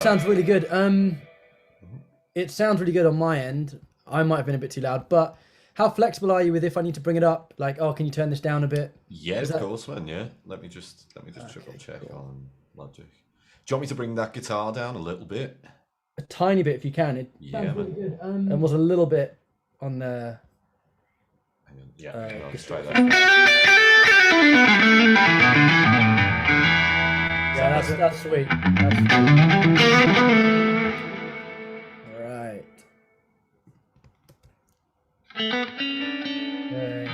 sounds really good. It sounds really good on my end. I might have been a bit too loud, but how flexible are you with if I need to bring it up? Like, oh, can you turn this down a bit? Yeah, Is of that course, man. Yeah, let me just triple okay? check Cool. on Logic. Do you want me to bring that guitar down a little bit? A tiny bit if you can. It Yeah, sounds man. really good. And was a little bit on the Hang on. Yeah, hang on, let's try distortion. that. Yeah, Sound that's better? sweet. That's sweet. All right. Okay.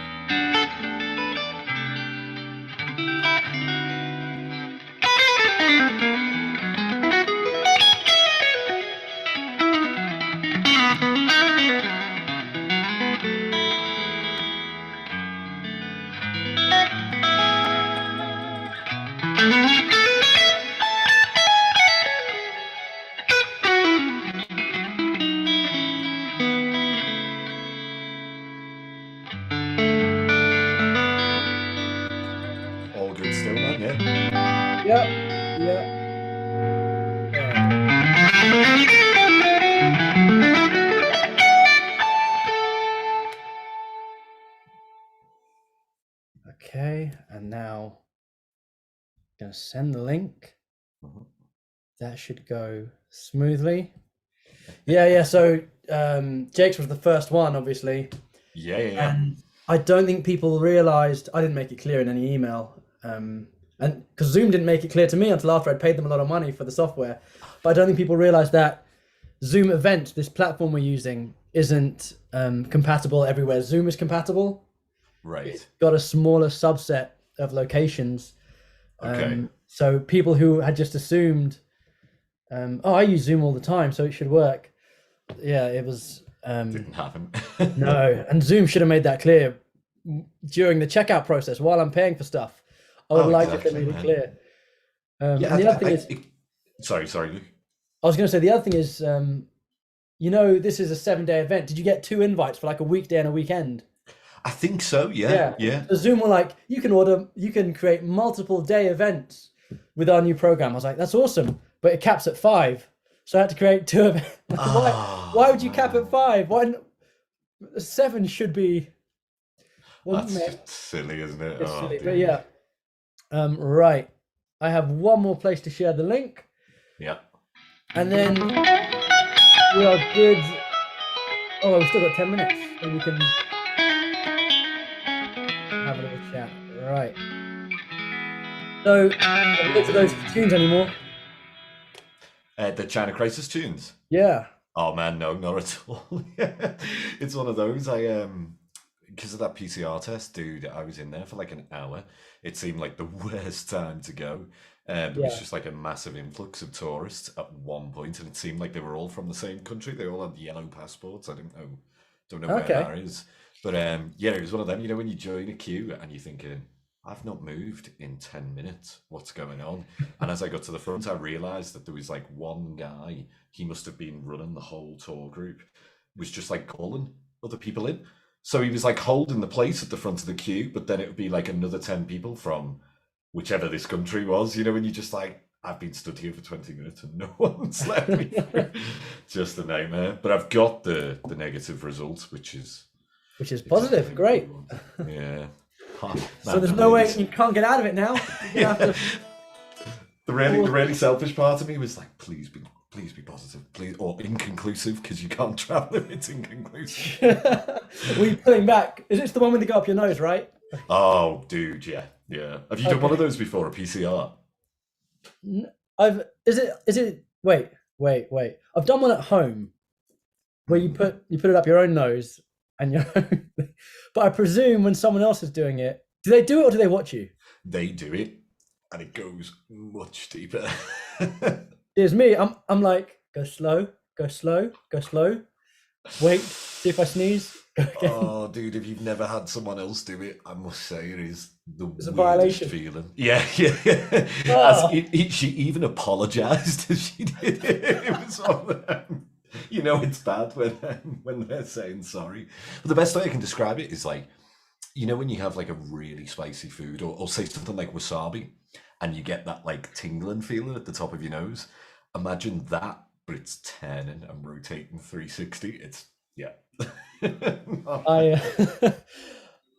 All good still, man. Yeah. Yep. Yep. Okay. Okay. And now I'm gonna send the link. Mhm. That should go smoothly. Yeah. So Jake's was the first one, obviously. Yeah. And I don't think people realized, I didn't make it clear in any email. And because Zoom didn't make it clear to me until after I'd paid them a lot of money for the software. But I don't think people realized that Zoom Event, this platform we're using, isn't compatible everywhere Zoom is compatible. Right. It's got a smaller subset of locations. Okay. So people who had just assumed, oh, I use Zoom all the time, so it should work. Yeah, it was. Didn't happen. No, and Zoom should have made that clear during the checkout process while I'm paying for stuff. I would like if they made it clear. Yeah. And the other thing is, Sorry, Luke. I was going to say the other thing is, this is a 7-day event. Did you get 2 invites for like a weekday and a weekend? I think so. Yeah. So Zoom were like, you can create multiple day events with our new program. I was like, that's awesome, but it caps at 5. So I had to create 2 events. Why would you cap at 5? Why 7 should be. That's just silly, isn't it? It's silly, but yeah. Right. I have one more place to share the link. Yeah. And then we are good. Oh, we've still got 10 minutes. Then we can have a little chat. Right. So, don't get to those tunes anymore. The China Crisis tunes. Yeah. Oh man, no, not at all. It's one of those. Because of that PCR test, dude, I was in there for like an hour. It seemed like the worst time to go. There was just like a massive influx of tourists at one point, and it seemed like they were all from the same country. They all had yellow passports. I don't know where that is. But yeah, it was one of them. You know, when you join a queue and you're thinking, I've not moved in 10 minutes. What's going on? And as I got to the front, I realized that there was like one guy, he must have been running the whole tour group, was just like calling other people in. So he was like holding the place at the front of the queue, but then it would be like another 10 people from whichever this country was, you know, and you just like, I've been stood here for 20 minutes and no one's let me through. Just a nightmare. But I've got the negative result, which is positive. exactly Great. yeah. So there's no way you can't get out of it now. You have to... The really selfish part of me was like, please be positive, please, or inconclusive, because you can't travel if it's inconclusive. Were you pulling back? Is it the one with the go up your nose, right? Oh, dude, yeah. Have you done one of those before, a PCR? Wait. I've done one at home where you put it up your own nose and your own. But I presume when someone else is doing it, do they do it or do they watch you? They do it, and it goes much deeper. Here's me. I'm like, go slow. Wait, see if I sneeze. Oh, dude, if you've never had someone else do it, I must say it is the It's a weirdest violation. feeling. Yeah. Oh. She even apologized as she did it. It was one of them. You know it's bad when they're saying sorry. But the best way I can describe it is like, you know, when you have like a really spicy food, or say something like wasabi, and you get that like tingling feeling at the top of your nose. Imagine that, but it's turning and rotating 360. It's yeah. I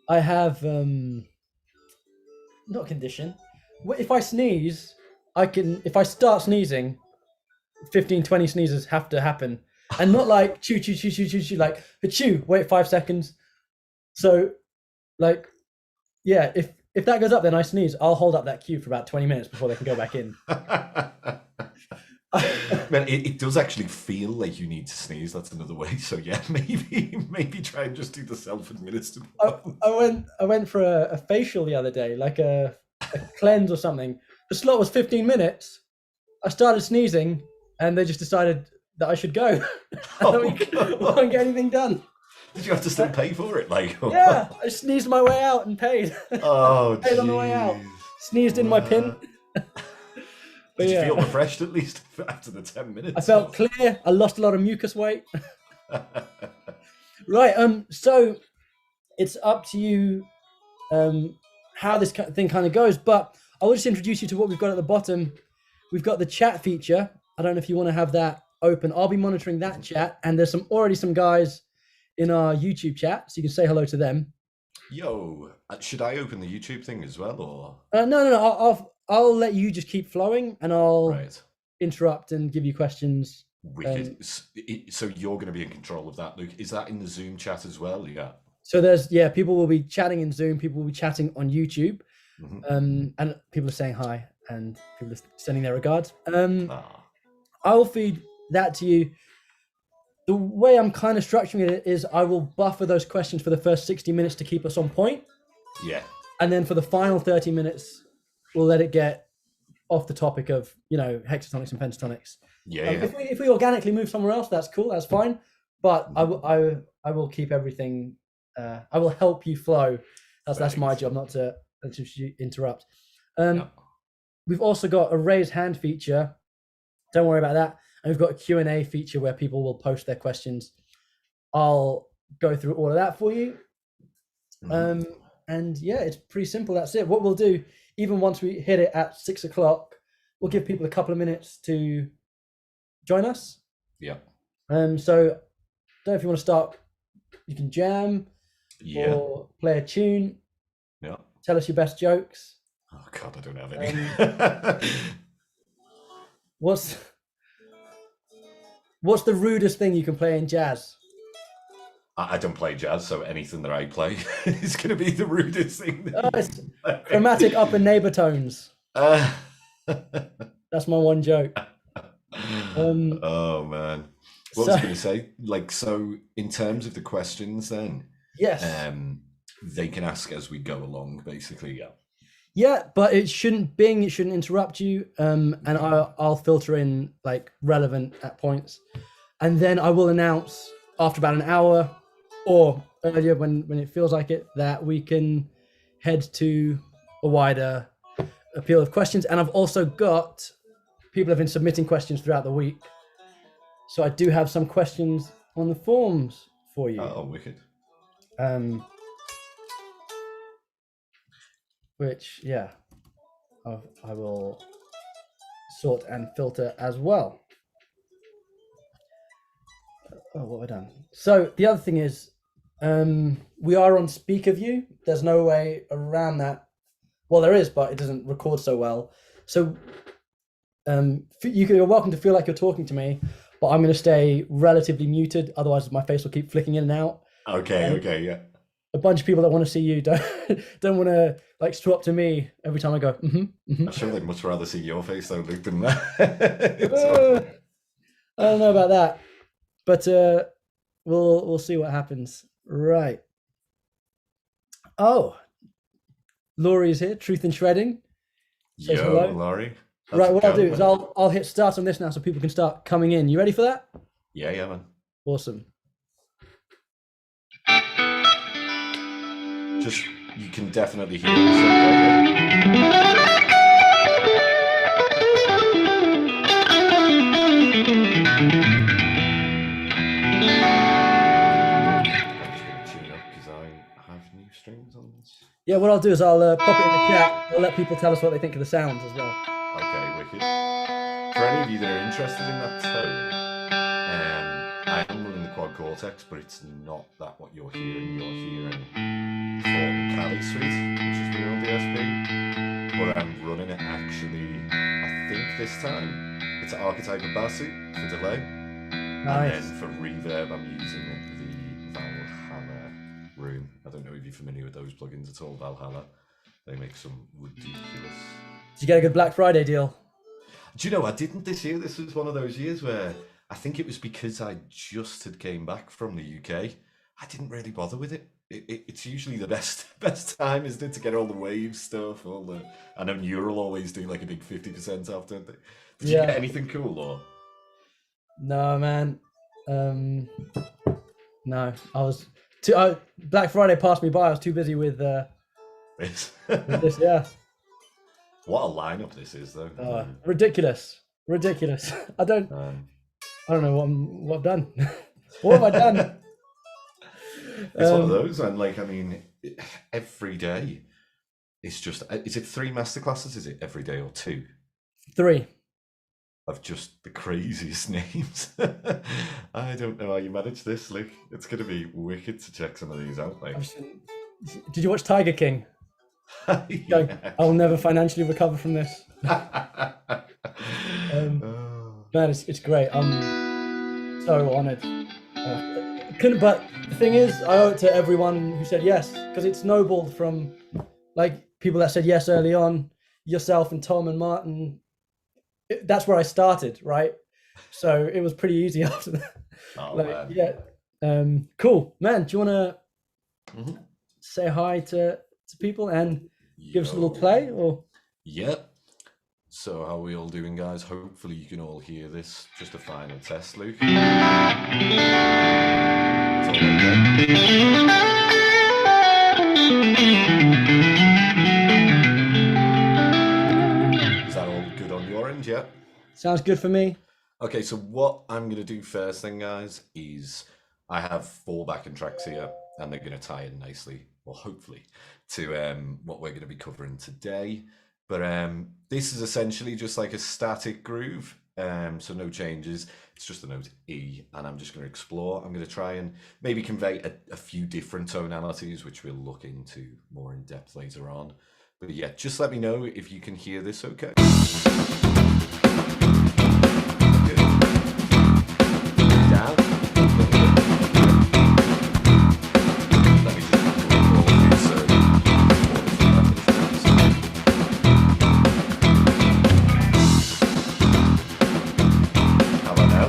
I have not condition. If I sneeze, I can. If I start sneezing, 15, 20 sneezes have to happen, and not like chew, chew, chew, chew, chew, chew, like chew. Wait 5 seconds. So, like, yeah. If that goes up, then I sneeze. I'll hold up that queue for about 20 minutes before they can go back in. Man, it does actually feel like you need to sneeze. That's another way. So yeah, maybe try and just do the self-administered one. I went for a facial the other day, like a cleanse or something. The slot was 15 minutes. I started sneezing, and they just decided that I should go. Oh, I won't get anything done. Did you have to still pay for it? Like, Yeah, I sneezed my way out and paid. Oh, paid on the way out. Sneezed in my pin. Did you feel refreshed at least after the 10 minutes? I felt clear. I lost a lot of mucus weight. Right. So it's up to you how this thing kind of goes. But I will just introduce you to what we've got at the bottom. We've got the chat feature. I don't know if you want to have that open. I'll be monitoring that chat. And there's already some guys in our YouTube chat, so you can say hello to them. Yo, should I open the YouTube thing as well, or? No. I'll let you just keep flowing, and I'll interrupt and give you questions. Wicked. So you're going to be in control of that, Luke. Is that in the Zoom chat as well? Yeah. So people will be chatting in Zoom. People will be chatting on YouTube, and people are saying hi, and people are sending their regards. I'll feed that to you. The way I'm kind of structuring it is I will buffer those questions for the first 60 minutes to keep us on point. Yeah. And then for the final 30 minutes, we'll let it get off the topic of, hexatonics and pentatonics. Yeah. If we organically move somewhere else, that's cool. That's fine. But I will keep everything. I will help you flow. That's my job, not to interrupt. We've also got a raise hand feature. Don't worry about that. And we've got a Q&A feature where people will post their questions. I'll go through all of that for you. And yeah, it's pretty simple. That's it. What we'll do, even once we hit it at 6 o'clock, we'll give people a couple of minutes to join us. Yeah. So I don't know if you want to start. You can jam or play a tune. Yeah. Tell us your best jokes. Oh God, I don't have any. What's the rudest thing you can play in jazz? I don't play jazz, so anything that I play is going to be the rudest thing. It's chromatic upper neighbor tones. That's my one joke. Oh man, what was I going to say? So in terms of the questions, then yes, they can ask as we go along, basically. Yeah, but it shouldn't interrupt you. And I'll filter in relevant at points, and then I will announce after about an hour or earlier when it feels like it that we can head to a wider appeal of questions. And I've also got people have been submitting questions throughout the week, so I do have some questions on the forms for you. Oh, wicked. Which, yeah, I will sort and filter as well. Oh, what have I done? So the other thing is, we are on speaker view. There's no way around that. Well, there is, but it doesn't record so well. So you're welcome to feel like you're talking to me, but I'm going to stay relatively muted. Otherwise, my face will keep flicking in and out. Okay, yeah. A bunch of people that want to see you don't want to swap to me every time I go. I'm sure they'd much rather see your face though, Luke, than that. I don't know about that, but we'll see what happens. Right. Oh, Laurie's here. Truth in Shredding. Yo, hello. Laurie. Right. What I'll do is I'll hit start on this now so people can start coming in. You ready for that? Yeah, man. Awesome. Just, you can definitely hear it. Yeah, what I'll do is I'll pop it in the chat. I'll let people tell us what they think of the sounds as well. Okay, wicked. For any of you that are interested in that tone, I am running the quad cortex, but it's not that what you're hearing. You're hearing Thornton Cali Suite, which is real DSP, but I'm running it actually, I think this time, it's archetype and bassy for delay. Nice. And then for reverb, I'm using the Valhalla room. I don't know if you're familiar with those plugins at all, Valhalla. They make some ridiculous... Did you get a good Black Friday deal? Do you know, I didn't this year. This was one of those years where I think it was because I just had came back from the UK. I didn't really bother with it. It's usually the best time, isn't it, to get all the wave stuff, all the... I know Neural always do like a big 50% off, don't they? Did you get anything cool, or...? No, man. No, I was Black Friday passed me by. I was too busy with This. Yeah. What a lineup this is, though. Ridiculous. I don't know what I've done. What have I done? It's one of those, and like, I mean, every day it's just... Is it 3 masterclasses? Is it every day, or 2? 3. Of just the craziest names. I don't know how you manage this, Luke. It's going to be wicked to check some of these out. Like, did you watch Tiger King? Yeah. I'll never financially recover from this. Man, it's great. I'm so honoured. But the thing is, I owe it to everyone who said yes, because it snowballed from like people that said yes early on, yourself and Tom and Martin. That's where I started, right? So it was pretty easy after that. Oh, like, man. Yeah. Cool, man. Do you want to say hi to people and give us a little play, or? Yep. So how are we all doing, guys? Hopefully you can all hear this. Just a final test, Luke. It's all okay. Is that all good on your end? Yeah. Sounds good for me. Okay, so what I'm going to do first thing, guys, is I have 4 backing tracks here, and they're going to tie in nicely, well, hopefully, to what we're going to be covering today. But this is essentially just like a static groove, so no changes. It's just the note E, and I'm just going to explore. I'm going to try and maybe convey a few different tonalities, which we'll look into more in depth later on. But yeah, just let me know if you can hear this okay. Down. Let me just roll through so how about now?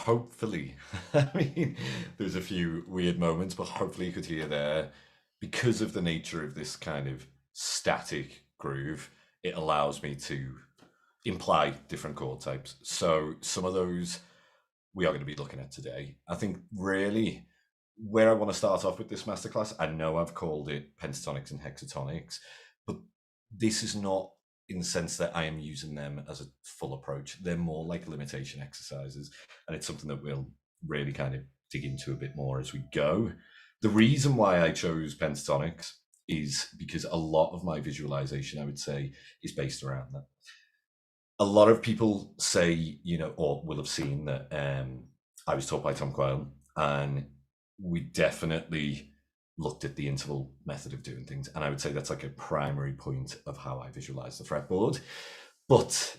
hopefully, I mean, there's a few weird moments, but hopefully you could hear there, because of the nature of this kind of static groove, it allows me to imply different chord types. So some of those we are going to be looking at today. I think really where I want to start off with this masterclass, I know I've called it pentatonics and hexatonics, but this is not in the sense that I am using them as a full approach. They're more like limitation exercises, and it's something that we'll really kind of dig into a bit more as we go. The reason why I chose pentatonics is because a lot of my visualization, I would say, is based around that. A lot of people say, you know, or will have seen that I was taught by Tom Quayle, and we definitely looked at the interval method of doing things. And I would say that's like a primary point of how I visualize the fretboard. But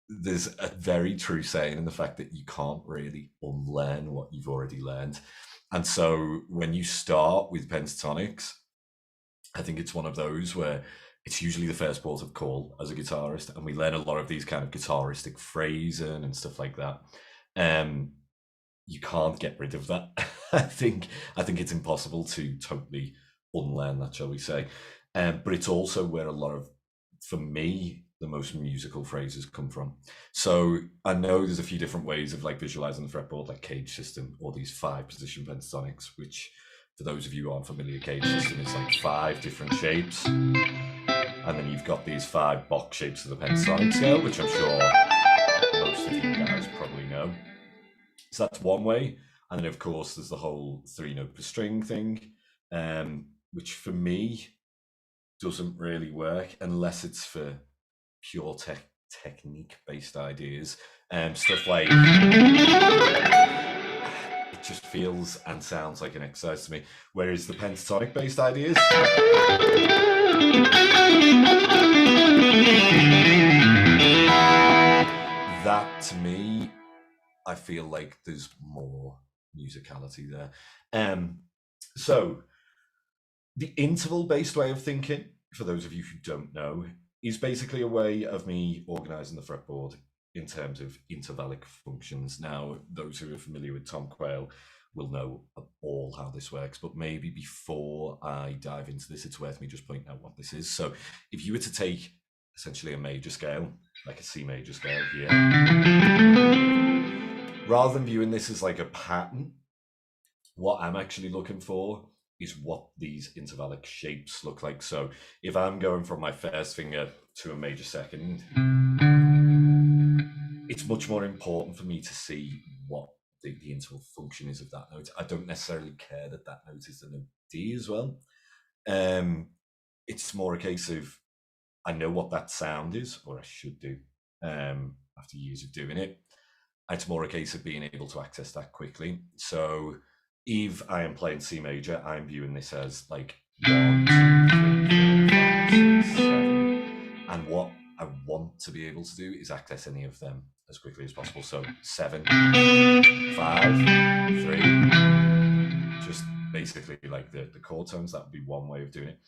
there's a very true saying in the fact that you can't really unlearn what you've already learned. And so when you start with pentatonics, I think it's one of those where it's usually the first port of call as a guitarist, and we learn a lot of these kind of guitaristic phrasing and stuff like that. You can't get rid of that. I think it's impossible to totally unlearn that, shall we say. But it's also where a lot of, for me, the most musical phrases come from. So I know there's a few different ways of like visualizing the fretboard, like cage system or these 5-position pentatonics, which for those of you who aren't familiar, cage system is like 5 different shapes. And then you've got these 5 box shapes of the pentatonic scale, which I'm sure most of you guys probably know. So that's one way. And then, of course, there's the whole 3-note per string thing, which for me doesn't really work unless it's for pure technique-based ideas. Stuff like, it just feels and sounds like an exercise to me. Whereas the pentatonic-based ideas, that to me, I feel like there's more musicality there. So the interval-based way of thinking, for those of you who don't know, is basically a way of me organizing the fretboard in terms of intervallic functions. Now, those who are familiar with Tom Quayle will know all how this works, but maybe before I dive into this, it's worth me just pointing out what this is. So if you were to take essentially a major scale, like a C major scale here, rather than viewing this as like a pattern, what I'm actually looking for is what these intervallic shapes look like. So if I'm going from my first finger to a major second, it's much more important for me to see what the interval function is of that note. I don't necessarily care that that note is the note D as well. It's more a case of, I know what that sound is, or I should do, after years of doing it. It's more a case of being able to access that quickly. So if I am playing C major, I'm viewing this as like 1, 2, 3, 4, 5, 6, 7. And what I want to be able to do is access any of them as quickly as possible. So 7, 5, 3, just basically like the chord tones. That would be one way of doing it.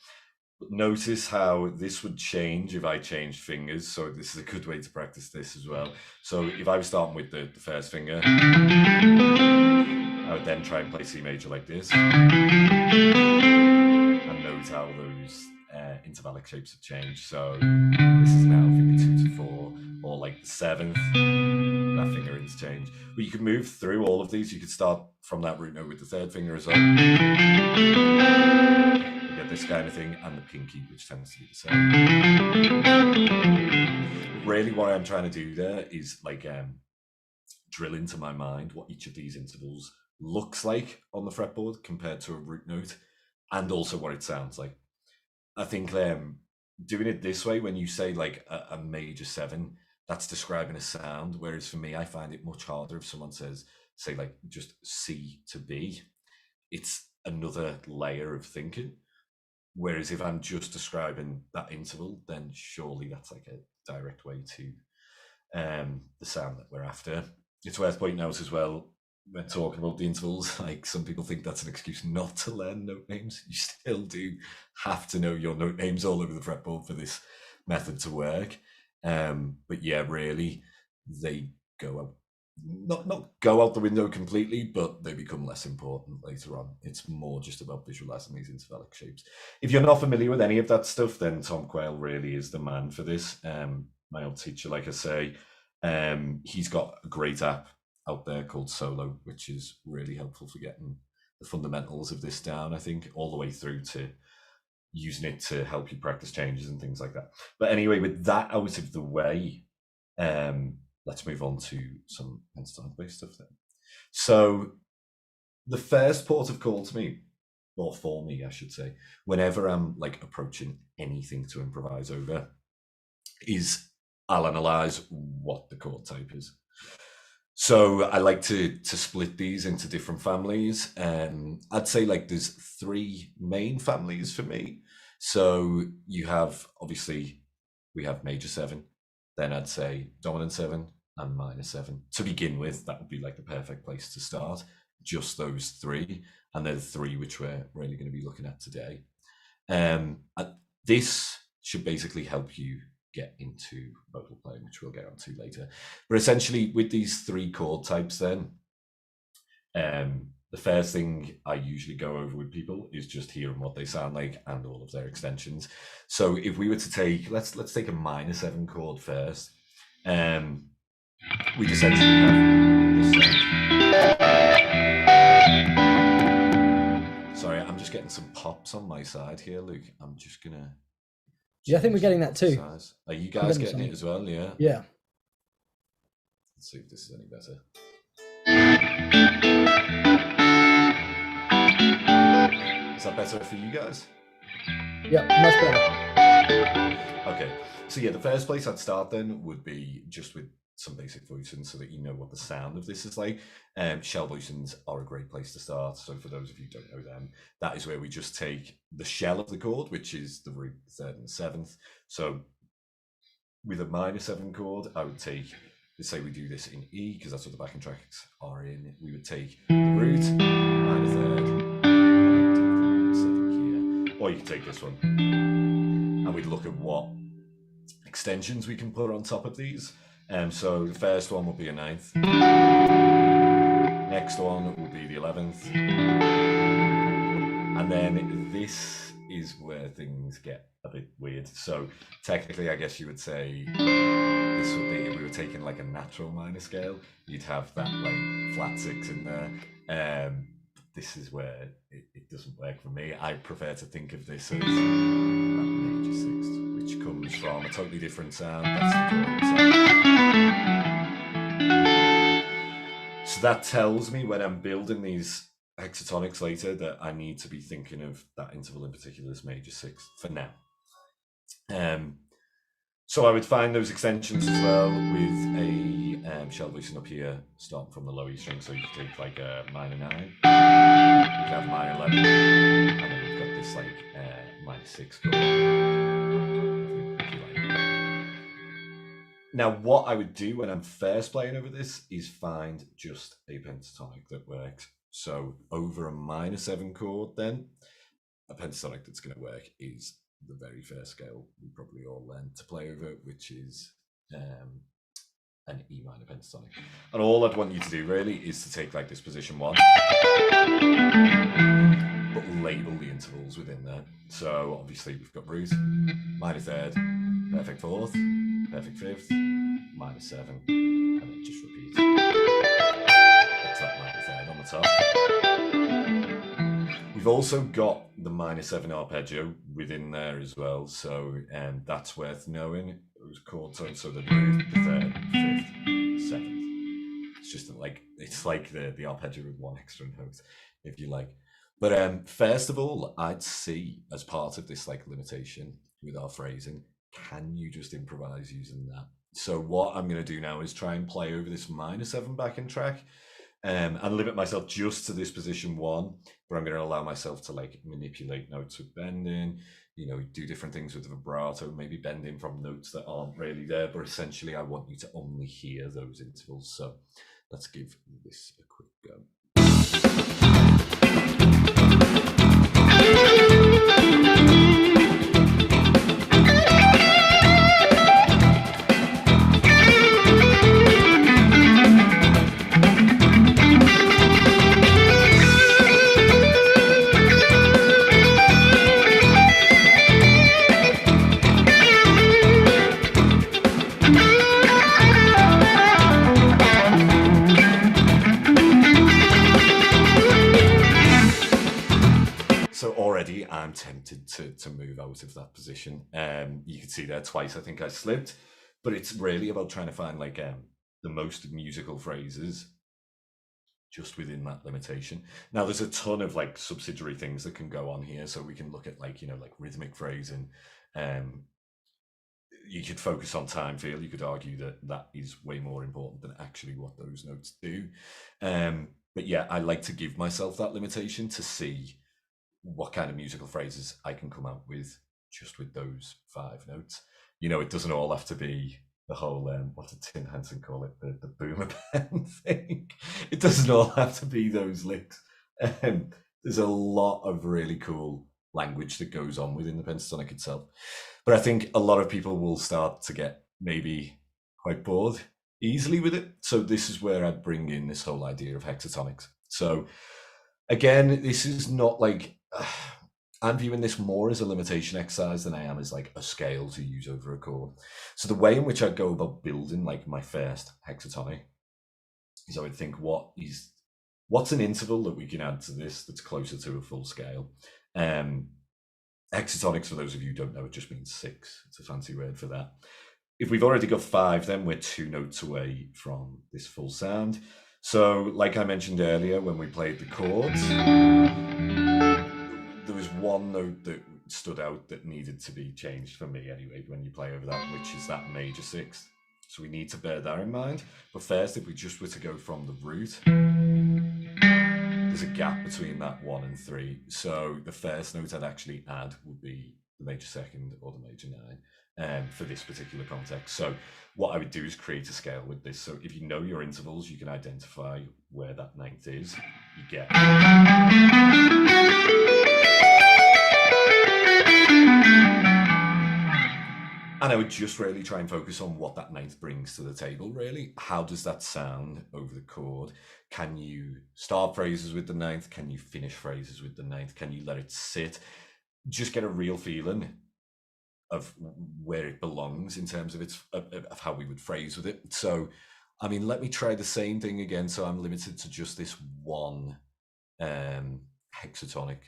But notice how this would change if I changed fingers. So this is a good way to practice this as well. So if I was starting with the first finger, I would then try and play C major like this. And note how those intervallic shapes have changed. So this is now finger 2 to 4, or like the 7th, that finger interchange. But you can move through all of these. You could start from that root note with the 3rd finger as well. This kind of thing, and the pinky, which tends to be the same. Really what I'm trying to do there is like drill into my mind what each of these intervals looks like on the fretboard compared to a root note, and also what it sounds like. I think doing it this way, when you say like a major 7, that's describing a sound, whereas for me, I find it much harder if someone says, say like just C to B. It's another layer of thinking. Whereas if I'm just describing that interval, then surely that's like a direct way to the sound that we're after. It's worth pointing out as well, when talking about the intervals, like some people think that's an excuse not to learn note names. You still do have to know your note names all over the fretboard for this method to work. But yeah, really, they go not go out the window completely, but they become less important later on. It's more just about visualizing these intervallic shapes. If you're not familiar with any of that stuff, then Tom Quayle really is the man for this. My old teacher, like I say, he's got a great app out there called Solo, which is really helpful for getting the fundamentals of this down, I think, all the way through to using it to help you practice changes and things like that. But anyway, with that out of the way, let's move on to some pentatonic based stuff then. So the first port of call to me, or for me, I should say, whenever I'm like approaching anything to improvise over, is I'll analyze what the chord type is. So I like to split these into different families. I'd say like there's 3 main families for me. So you have, obviously, we have major 7, then I'd say dominant 7 and minor 7. To begin with, that would be like the perfect place to start, just those 3. And they're the 3 which we're really going to be looking at today. This should basically help you get into vocal playing, which we'll get onto later. But essentially, with these 3 chord types then, the first thing I usually go over with people is just hearing what they sound like and all of their extensions. So if we were to take, let's take a minor 7 chord first, we'd essentially have this sound. Sorry, I'm just getting some pops on my side here, Luke. I'm just gonna... Yeah, I think we're getting that too. Are you guys getting it as well? Yeah. Yeah. Let's see if this is any better. Is that better for you guys? Yeah, much better. Okay, so yeah, the first place I'd start then would be just with some basic voicings so that you know what the sound of this is like. Shell voicings are a great place to start. So for those of you who don't know them, that is where we just take the shell of the chord, which is the root, the 3rd and the 7th. So with a minor 7 chord, I would take, let's say we do this in E, because that's what the backing tracks are in. We would take the root, minor 3rd, and 7th here. Or you can take this one. And we'd look at what extensions we can put on top of these. So the first one will be a 9th. Next one will be the 11th. And then this is where things get a bit weird. So technically, I guess you would say this would be, if we were taking like a natural minor scale, you'd have that like flat 6 in there. This is where it doesn't work for me. I prefer to think of this as that major 6th, which comes from a totally different sound. That's the drawing sound. So that tells me when I'm building these hexatonics later that I need to be thinking of that interval in particular as major 6 for now. So I would find those extensions as well with a shell voicing up here, starting from the low E string. So you could take like a minor 9, you could have minor 11, and then we've got this like minor 6 chord. Now, what I would do when I'm first playing over this is find just a pentatonic that works. So over a minor 7 chord, then a pentatonic that's going to work is the very first scale we probably all learned to play over, which is an E minor pentatonic. And all I'd want you to do really is to take like this position 1, but label the intervals within there. So obviously we've got root, minor 3rd, perfect 4th, perfect 5th, minor 7, and then just repeat. That's that minor 3rd on the top. We've also got the minor 7 arpeggio within there as well, so that's worth knowing. Those chord tones, so the root, the 3rd, 5th, 7th. It's just like it's like the arpeggio with 1 extra note, if you like. But first of all, I'd see as part of this like limitation with our phrasing, can you just improvise using that? So what I'm going to do now is try and play over this minor 7 backing track. And limit myself just to this position 1, but I'm going to allow myself to like manipulate notes with bending, you know, do different things with the vibrato, maybe bending from notes that aren't really there, but essentially I want you to only hear those intervals. So let's give this a quick go. already I'm tempted to move out of that position. You can see there twice I think I slipped, but it's really about trying to find like the most musical phrases just within that limitation. Now there's a ton of like subsidiary things that can go on here, so we can look at like, you know, like rhythmic phrasing. You could focus on time feel. You could argue that that is way more important than actually what those notes do. But yeah, I like to give myself that limitation to see what kind of musical phrases I can come out with just with those 5 notes. You know, it doesn't all have to be the whole, what did Tim Henson call it? The boomer band thing. It doesn't all have to be those licks. There's a lot of really cool language that goes on within the pentatonic itself. But I think a lot of people will start to get maybe quite bored easily with it. So this is where I'd bring in this whole idea of hexatonics. So again, this is not like, I'm viewing this more as a limitation exercise than I am as like a scale to use over a chord. So the way in which I go about building like my first hexatonic is I would think, what's an interval that we can add to this that's closer to a full scale? Hexatonics, for those of you who don't know, it just means 6. It's a fancy word for that. If we've already got 5, then we're 2 notes away from this full sound. So like I mentioned earlier, when we played the chords, there was one note that stood out that needed to be changed for me anyway, when you play over that, which is that major 6th. So we need to bear that in mind. But first, if we just were to go from the root, there's a gap between that 1 and 3. So the first note I'd actually add would be the major 2nd or the major 9 for this particular context. So what I would do is create a scale with this. So if you know your intervals, you can identify where that 9th is. You get... And I would just really try and focus on what that 9th brings to the table, really. How does that sound over the chord? Can you start phrases with the 9th? Can you finish phrases with the 9th? Can you let it sit? Just get a real feeling of where it belongs in terms of of how we would phrase with it. So, I mean, let me try the same thing again. So I'm limited to just this one hexatonic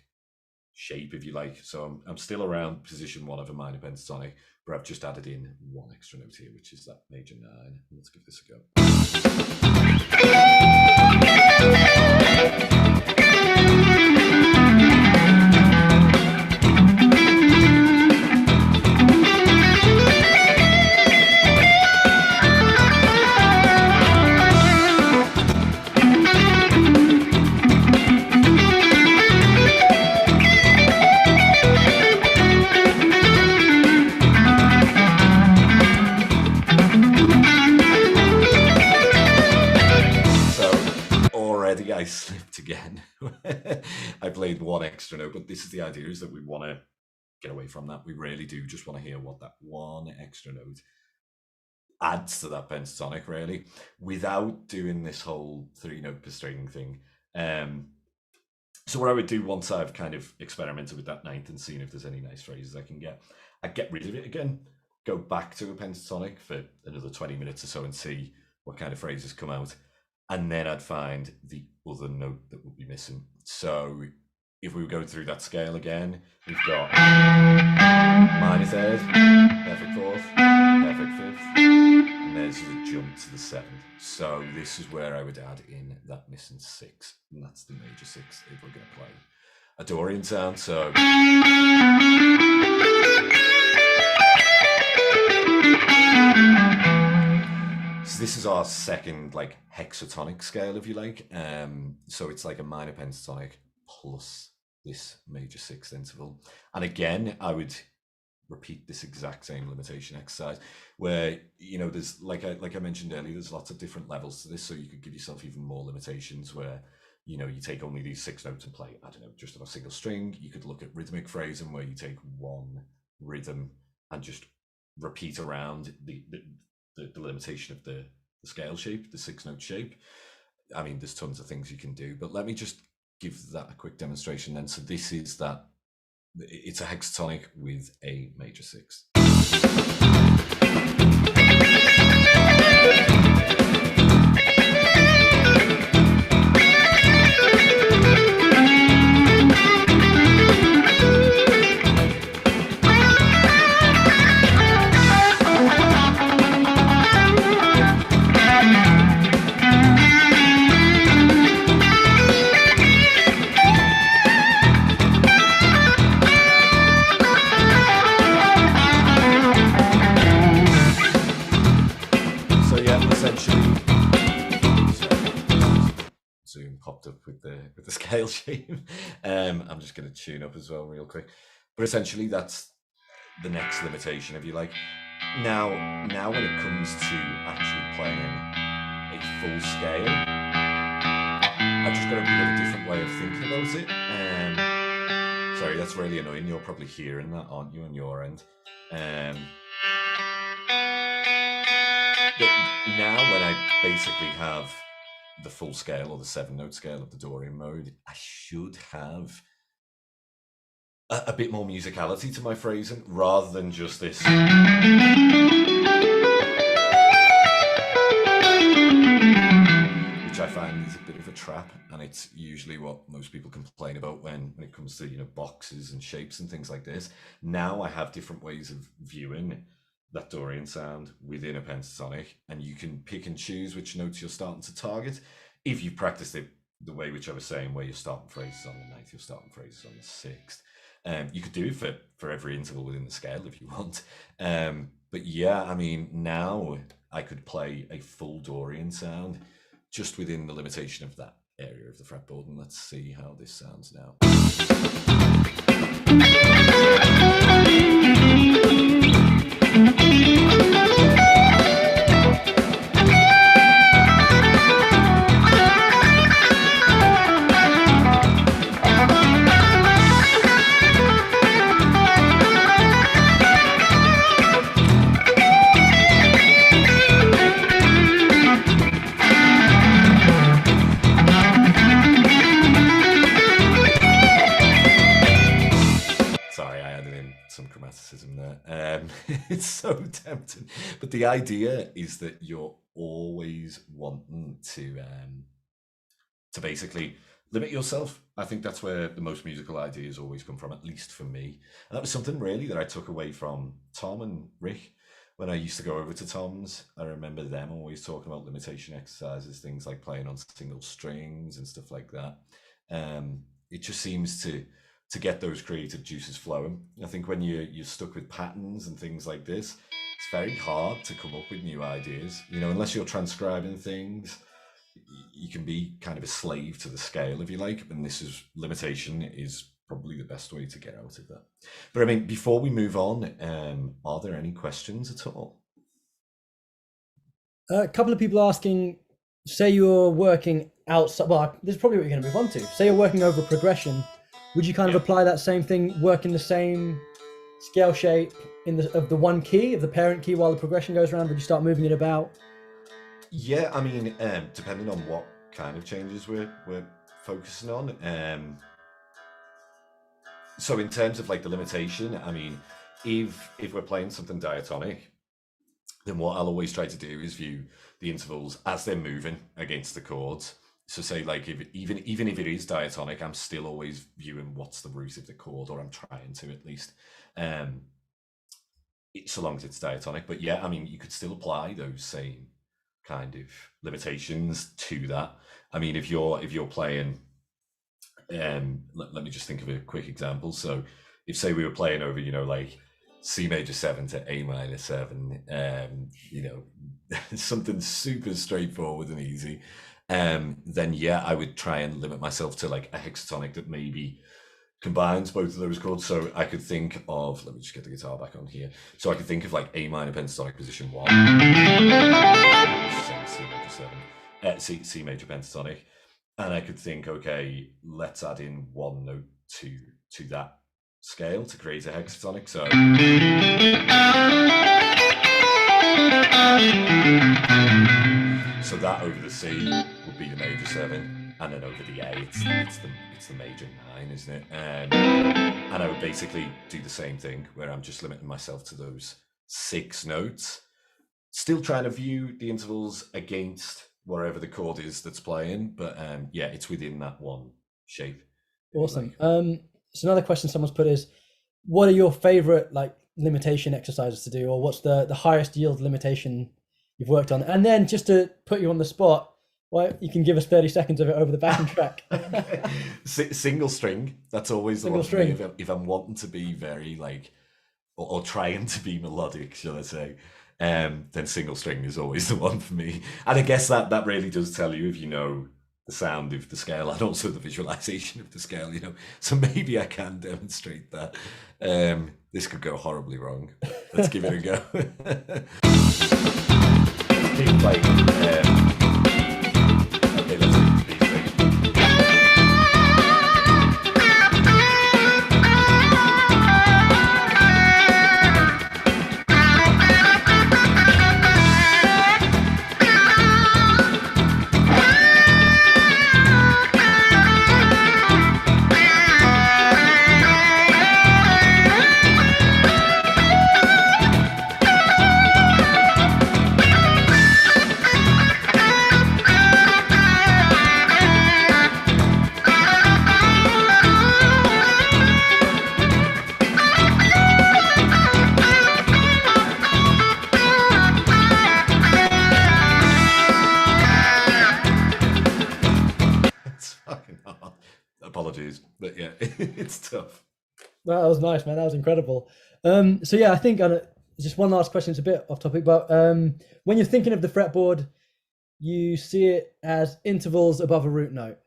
shape, if you like. So I'm still around position 1 of a minor pentatonic, but I've just added in 1 extra note here, which is that major 9. Let's give this a go. I slipped again. I played 1 extra note, but this is the idea, is that we want to get away from that. We really do just want to hear what that 1 extra note adds to that pentatonic, really, without doing this whole 3-note per string thing. So what I would do once I've kind of experimented with that 9th and seen if there's any nice phrases I can get, I'd get rid of it again, go back to a pentatonic for another 20 minutes or so and see what kind of phrases come out. And then I'd find the other note that would be missing. So if we go through that scale again, we've got minor 3rd, perfect 4th, perfect 5th, and there's a jump to the 7th. So this is where I would add in that missing 6, and that's the major 6th if we're going to play a Dorian sound. So this is our second like hexatonic scale, if you like. So it's like a minor pentatonic plus this major 6th interval. And again, I would repeat this exact same limitation exercise where, you know, there's like I mentioned earlier, there's lots of different levels to this. So you could give yourself even more limitations where, you know, you take only these 6 notes and play, I don't know, just on a single string. You could look at rhythmic phrasing where you take 1 rhythm and just repeat around the limitation of the scale shape, the 6-note shape. I mean, there's tons of things you can do, but let me just give that a quick demonstration then. So this is that, it's a hexatonic with a major 6. scale shape. I'm just going to tune up as well real quick. But essentially, that's the next limitation, if you like. Now when it comes to actually playing a full scale, I've just got a bit of a different way of thinking about it. Sorry, that's really annoying. You're probably hearing that, aren't you, on your end? But now when I basically have the full scale or the 7-note scale of the Dorian mode, I should have a bit more musicality to my phrasing rather than just this. Which I find is a bit of a trap, and it's usually what most people complain about when it comes to, boxes and shapes and things like this. Now I have different ways of viewing that Dorian sound within a pentatonic, and you can pick and choose which notes you're starting to target if you've practiced it the way which I was saying, where you're starting phrases on the 9th, you're starting phrases on the 6th. You could do it for every interval within the scale if you want. But yeah, I mean, now I could play a full Dorian sound just within the limitation of that area of the fretboard. And let's see how this sounds now. There. It's so tempting, but the idea is that you're always wanting to basically limit yourself. I think that's where the most musical ideas always come from, at least for me. And that was something really that I took away from Tom and Rick when I used to go over to Tom's. I remember them always talking about limitation exercises, things like playing on single strings and stuff like that. It just seems to get those creative juices flowing. I think when you're stuck with patterns and things like this, it's very hard to come up with new ideas. Unless you're transcribing things, you can be kind of a slave to the scale, if you like. And limitation is probably the best way to get out of that. But I mean, before we move on, are there any questions at all? A couple of people asking, say you're working outside, well, this is probably what you're going to move on to. Say you're working over progression. Would you kind of apply that same thing, work in the same scale shape of the one key, of the parent key, while the progression goes around? Would you start moving it about? Yeah, I mean, depending on what kind of changes we're focusing on. So in terms of like the limitation, I mean, if we're playing something diatonic, then what I'll always try to do is view the intervals as they're moving against the chords. So say like even if it is diatonic, I'm still always viewing what's the root of the chord, or I'm trying to at least, so long as it's diatonic. But yeah, I mean, you could still apply those same kind of limitations to that. I mean, if you're playing, let me just think of a quick example. So if say we were playing over, like C major 7 to A minor 7, something super straightforward and easy. Then yeah, I would try and limit myself to like a hexatonic that maybe combines both of those chords. So I could think of, let me just get the guitar back on here. So I could think of like A minor pentatonic position 1, C major 7, C major pentatonic, and I could think, okay, let's add in one note to that scale to create a hexatonic. So. So that over the C would be the major 7, and then over the A, it's the major 9, isn't it? And I would basically do the same thing, where I'm just limiting myself to those 6 notes, still trying to view the intervals against wherever the chord is that's playing, but yeah, it's within that one shape. Awesome. So another question someone's put is, what are your favorite like limitation exercises to do, or what's the highest yield limitation you've worked on? And then just to put you on the spot, well, you can give us 30 seconds of it over the backing track. Single string, that's always the one for me. If I'm wanting to be very like, or trying to be melodic, shall I say, then single string is always the one for me. And I guess that really does tell you if you know the sound of the scale and also the visualization of the scale, you know. So maybe I can demonstrate that. This could go horribly wrong. Let's give it a go. Let's keep playing. Okay, let's do the beat thing. Apologies, but yeah, it's tough. That was nice, man. That was incredible. So yeah, I think just one last question. It's a bit off topic, but when you're thinking of the fretboard, you see it as intervals above a root note,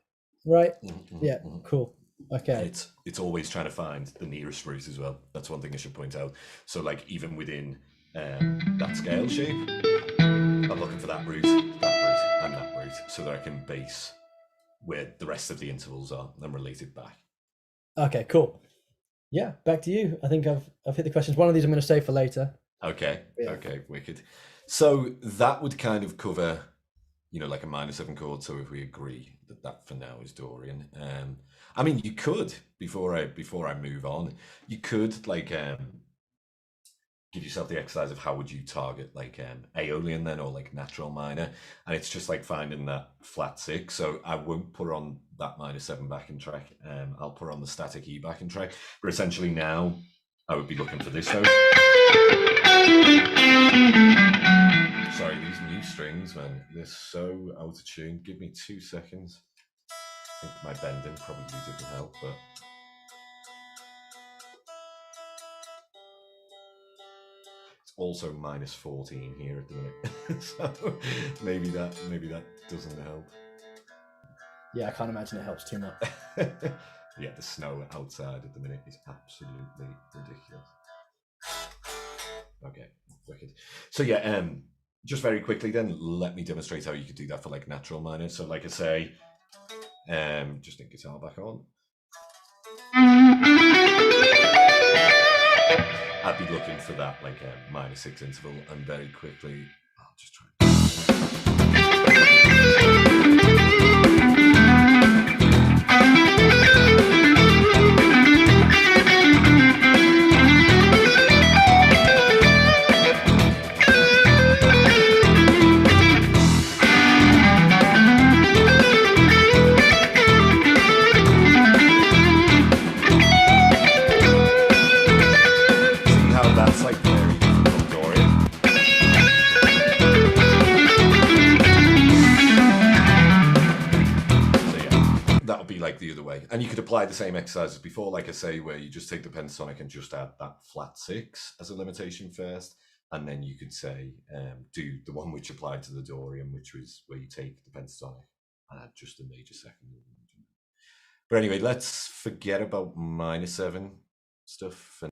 right? Mm-hmm. Yeah, cool. Okay. It's always trying to find the nearest root as well. That's one thing I should point out. So like even within that scale shape, I'm looking for that root, and that root, so that I can base where the rest of the intervals are and relate it back. Okay, cool. Yeah, back to you. I think I've hit the questions. One of these I'm going to save for later. Okay. Yeah. Okay, wicked. So that would kind of cover, you know, like a minor 7 chord. So if we agree that for now is Dorian, I mean, you could before I move on, you could like give yourself the exercise of how would you target like Aeolian then, or like natural minor, and it's just like finding that flat 6. So I won't put on that minor 7 backing track. I'll put on the static E backing track, but essentially now I would be looking for this note. Sorry, these new strings, man, they're so out of tune. Give me 2 seconds. I think my bending probably didn't help, but also minus 14 here at the minute. So maybe that doesn't help. Yeah, I can't imagine it helps too much. Yeah, the snow outside at the minute is absolutely ridiculous. Okay, wicked. So yeah, just very quickly then, let me demonstrate how you could do that for like natural minor. So like I say, just need guitar back on. I'd be looking for that like a minor 6 interval, and very quickly I'll just try. The other way, and you could apply the same exercise as before, like I say, where you just take the pentatonic and just add that flat 6 as a limitation first, and then you could say do the one which applied to the Dorian, which was where you take the pentatonic and add just a major 2nd. But anyway, let's forget about minor 7 stuff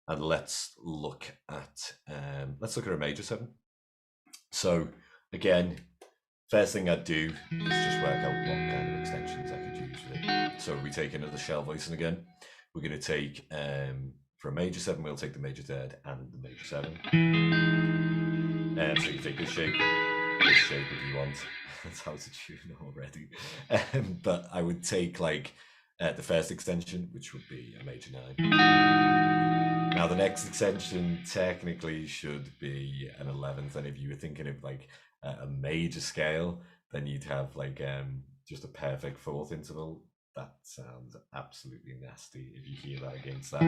and let's look at a major 7. So again, first thing I'd do is just work out what kind of extensions I could use with it. So we take another shell voicing again. We're going to take, for a major 7, we'll take the major 3rd and the major 7. So you take this shape if you want. That's how to tune already. But I would take like the first extension, which would be a major 9. Now the next extension technically should be an 11th, and if you were thinking of like a major scale, then you'd have like just a perfect 4th interval. That sounds absolutely nasty if you hear that against that.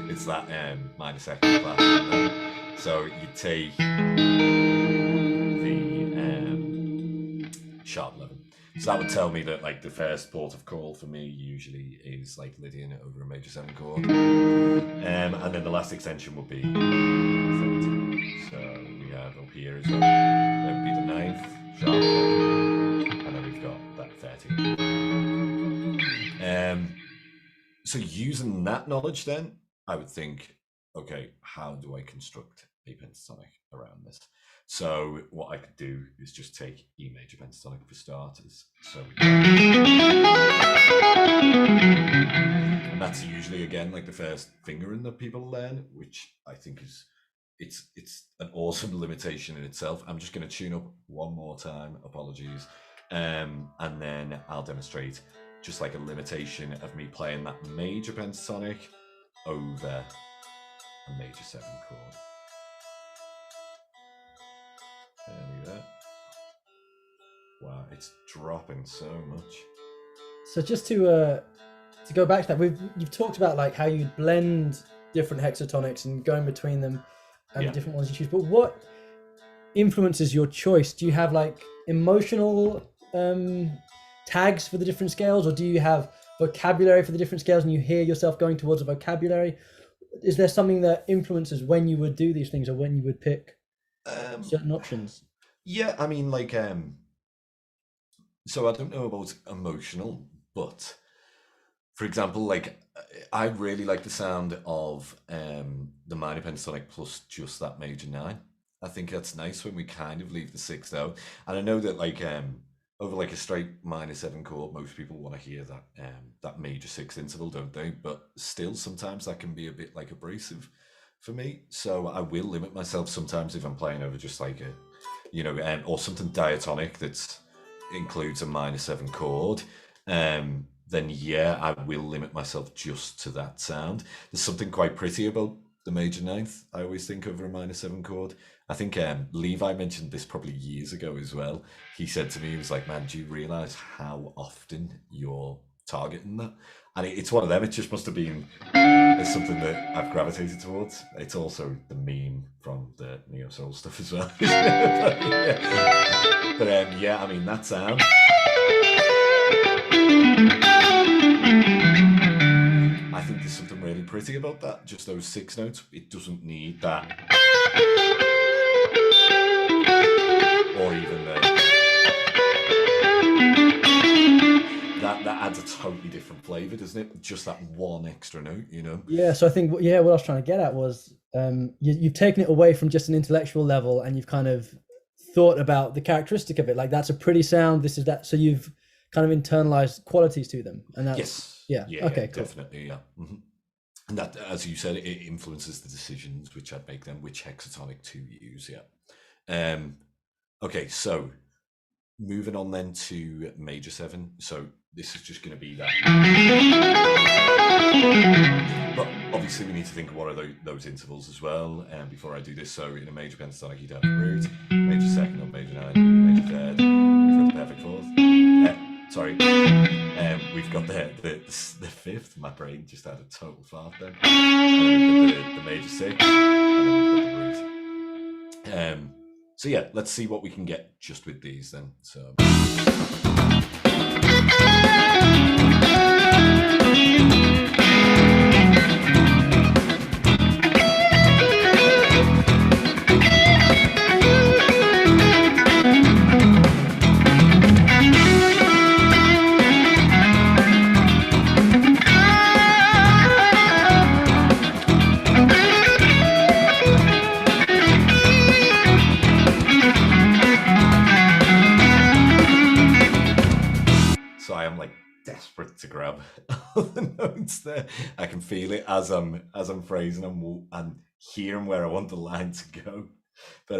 It's that minor 2nd class. So you take the sharp 11. So that would tell me that like the first port of call for me usually is like Lydian over a major 7 chord. And then the last extension would be 13. So we have up here as well. That would be the 9th sharp, and then we've got that 13th. So using that knowledge, then I would think, okay, how do I construct a pentatonic around this? So what I could do is just take E major pentatonic for starters. So, and that's usually again like the first fingering that people learn, which I think is it's an awesome limitation in itself. I'm just going to tune up one more time. Apologies, and then I'll demonstrate just like a limitation of me playing that major pentatonic over a major 7 chord. There we go. Wow, it's dropping so much. So just to go back to that, you've talked about like how you blend different hexatonics and going between them and the different ones you choose. But what influences your choice? Do you have like emotional tags for the different scales, or do you have vocabulary for the different scales and you hear yourself going towards a vocabulary? Is there something that influences when you would do these things or when you would pick certain options? Yeah, I mean, like, so I don't know about emotional, but for example, like, I really like the sound of the minor pentatonic plus just that major 9. I think that's nice when we kind of leave the 6th out. And I know that, like, over like a straight minor 7 chord, most people want to hear that that major 6th interval, don't they? But still, sometimes that can be a bit like abrasive for me. So I will limit myself sometimes if I'm playing over just like a, or something diatonic that includes a minor 7 chord. Then yeah, I will limit myself just to that sound. There's something quite pretty about the major 9th, I always think, over a minor 7 chord. I think Levi mentioned this probably years ago as well. He said to me, he was like, man, do you realize how often you're targeting that? And it's one of them. It just must have been something that I've gravitated towards. It's also the meme from the Neo Soul stuff as well. But yeah, I mean, that sound. I think there's something really pretty about that. Just those 6 notes. It doesn't need that. Or even that adds a totally different flavor, doesn't it? Just that one extra note, Yeah, so I think what I was trying to get at was you've taken it away from just an intellectual level and you've kind of thought about the characteristic of it. Like, that's a pretty sound, this is that. So you've kind of internalized qualities to them. And that's, yeah, okay, cool. Definitely, yeah. Mm-hmm. And that, as you said, it influences the decisions which I'd make then, which hexatonic to use, yeah. Okay, so moving on then to major 7. So this is just going to be that. But obviously we need to think of what are those intervals as well. And before I do this, so in a major pentatonic, you'd have root, major 2nd or major 9, major 3rd, we've got the perfect 4th. We've got the 5th. My brain just had a total fart then. And we've got the major 6, and then we've got the root. So yeah, let's see what we can get just with these then. So. Desperate to grab all the notes there. I can feel it as I'm phrasing them and hearing where I want the line to go. But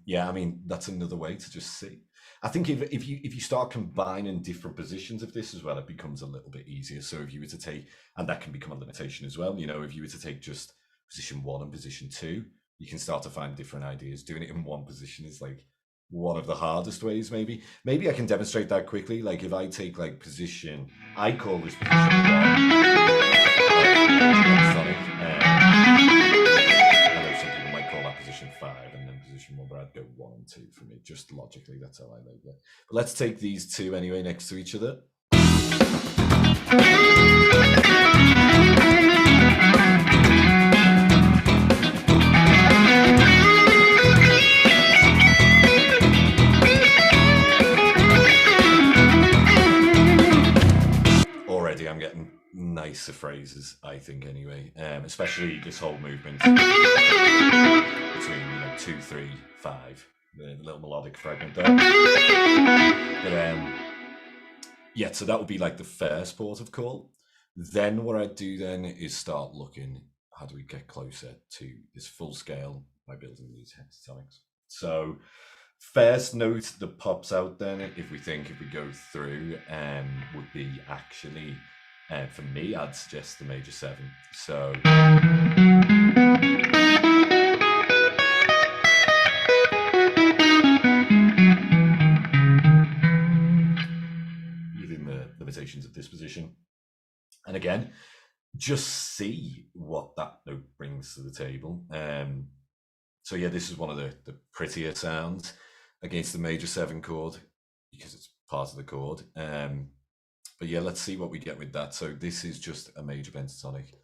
yeah, I mean, that's another way to just see. I think if you start combining different positions of this as well, it becomes a little bit easier. So if you were to take, and that can become a limitation as well, if you were to take just position 1 and position 2, you can start to find different ideas. Doing it in one position is like one of the hardest ways. Maybe I can demonstrate that quickly. Like if I take like position, I call this position 1 Sonic, I know some people might call that position 5 and then position 1, but I'd go 1 and 2 for me, just logically. That's how I label it. But let's take these two anyway next to each other. nicer phrases, I think, anyway. Especially this whole movement between 2, 3, 5, the little melodic fragment there. But yeah, so that would be like the first port of call. Then what I do then is start looking, how do we get closer to this full scale by building these hexatonics? So first note that pops out then, if we go through, would be actually, for me, I'd suggest the major 7. So within the limitations of this position. And again, just see what that note brings to the table. So yeah, this is one of the prettier sounds against the major 7 chord because it's part of the chord. But yeah, let's see what we get with that. So this is just a major pentatonic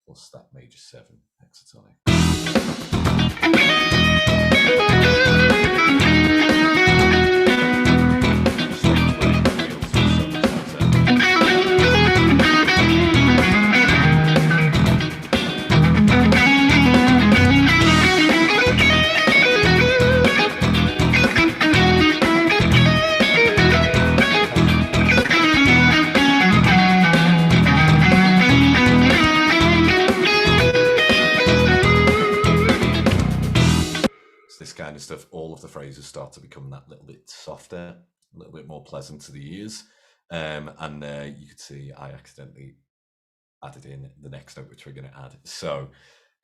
plus that major 7 hexatonic. Kind of stuff, all of the phrases start to become that little bit softer, a little bit more pleasant to the ears. And you could see I accidentally added in the next note, which we're going to add. So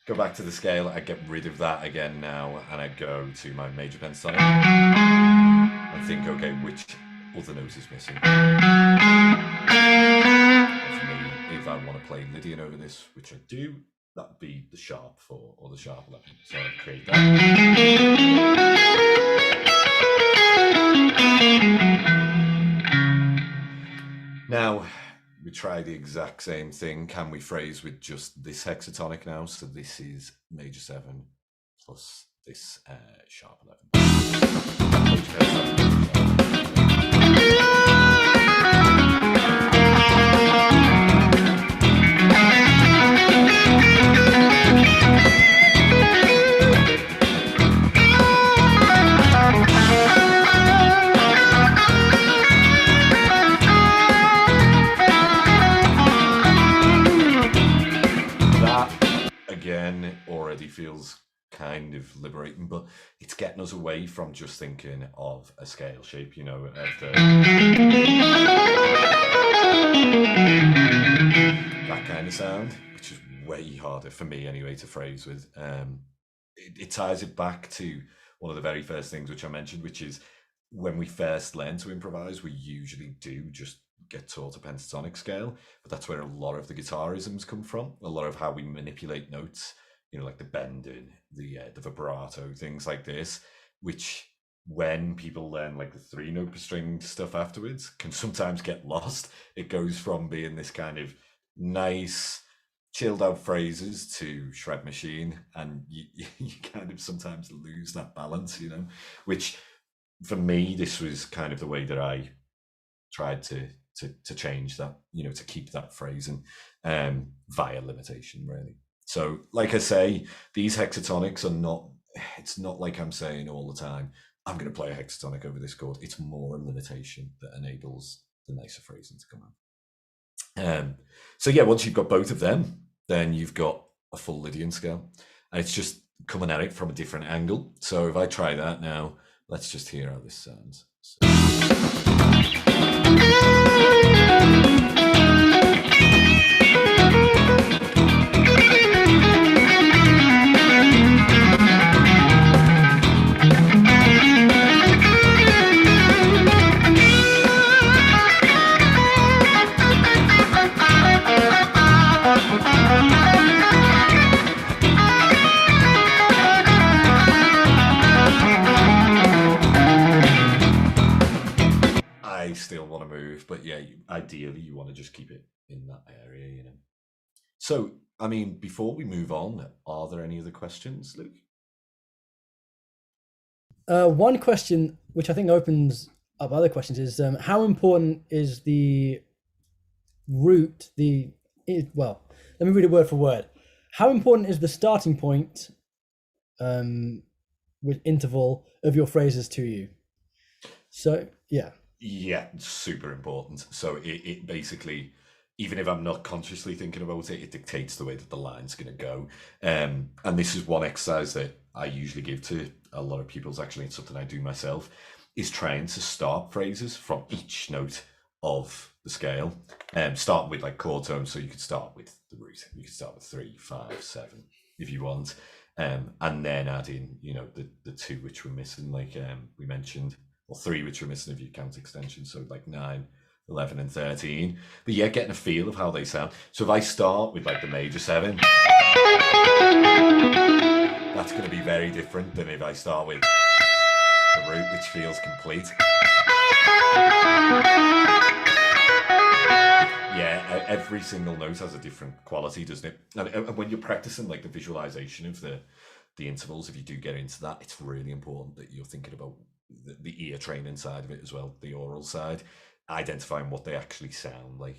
go back to the scale, I get rid of that again now, and I go to my major pentatonic and think, okay, which other note is missing? For me, if I want to play Lydian over this, which I do, that would be the sharp 4 or the sharp 11. So I'd create that. Now, we try the exact same thing. Can we phrase with just this hexatonic now? So this is major 7 plus this sharp 11. Already feels kind of liberating, but it's getting us away from just thinking of a scale shape, of that kind of sound, which is way harder for me anyway to phrase with. It ties it back to one of the very first things which I mentioned, which is when we first learn to improvise, we usually do just get taught a pentatonic scale, but that's where a lot of the guitarisms come from, a lot of how we manipulate notes, like the bending, the vibrato, things like this, which when people learn like the 3-note per string stuff afterwards can sometimes get lost. It goes from being this kind of nice, chilled out phrases to shred machine, and you kind of sometimes lose that balance, which for me, this was kind of the way that I tried to change that, to keep that phrasing via limitation, really. So, like I say, these hexatonics are not, it's not like I'm saying all the time, I'm going to play a hexatonic over this chord. It's more a limitation that enables the nicer phrasing to come out. So yeah, once you've got both of them, then you've got a full Lydian scale. And it's just coming at it from a different angle. So if I try that now, let's just hear how this sounds. I still want to move, but yeah, ideally you want to just keep it in that area, So, I mean, before we move on, are there any other questions, Luke? One question, which I think opens up other questions, is how important is the root, the well, let me read it word for word. How important is the starting point with interval of your phrases to you? So, yeah. Yeah, super important. So it basically, even if I'm not consciously thinking about it, it dictates the way that the line's going to go. And this is one exercise that I usually give to a lot of people. It's actually something I do myself, is trying to start phrases from each note of the scale. Start with like chord tones, so you could start with the root. You could start with 3, 5, 7 if you want. And then add in, the 2 which were missing, like we mentioned, or 3 which were missing if you count extensions, so like 9, 11 and 13. But yeah, getting a feel of how they sound. So if I start with like the major 7, that's going to be very different than if I start with the root, which feels complete. Yeah, every single note has a different quality, doesn't it? And when you're practicing like the visualization of the intervals, if you do get into that, it's really important that you're thinking about the ear training side of it as well, the oral side, identifying what they actually sound like.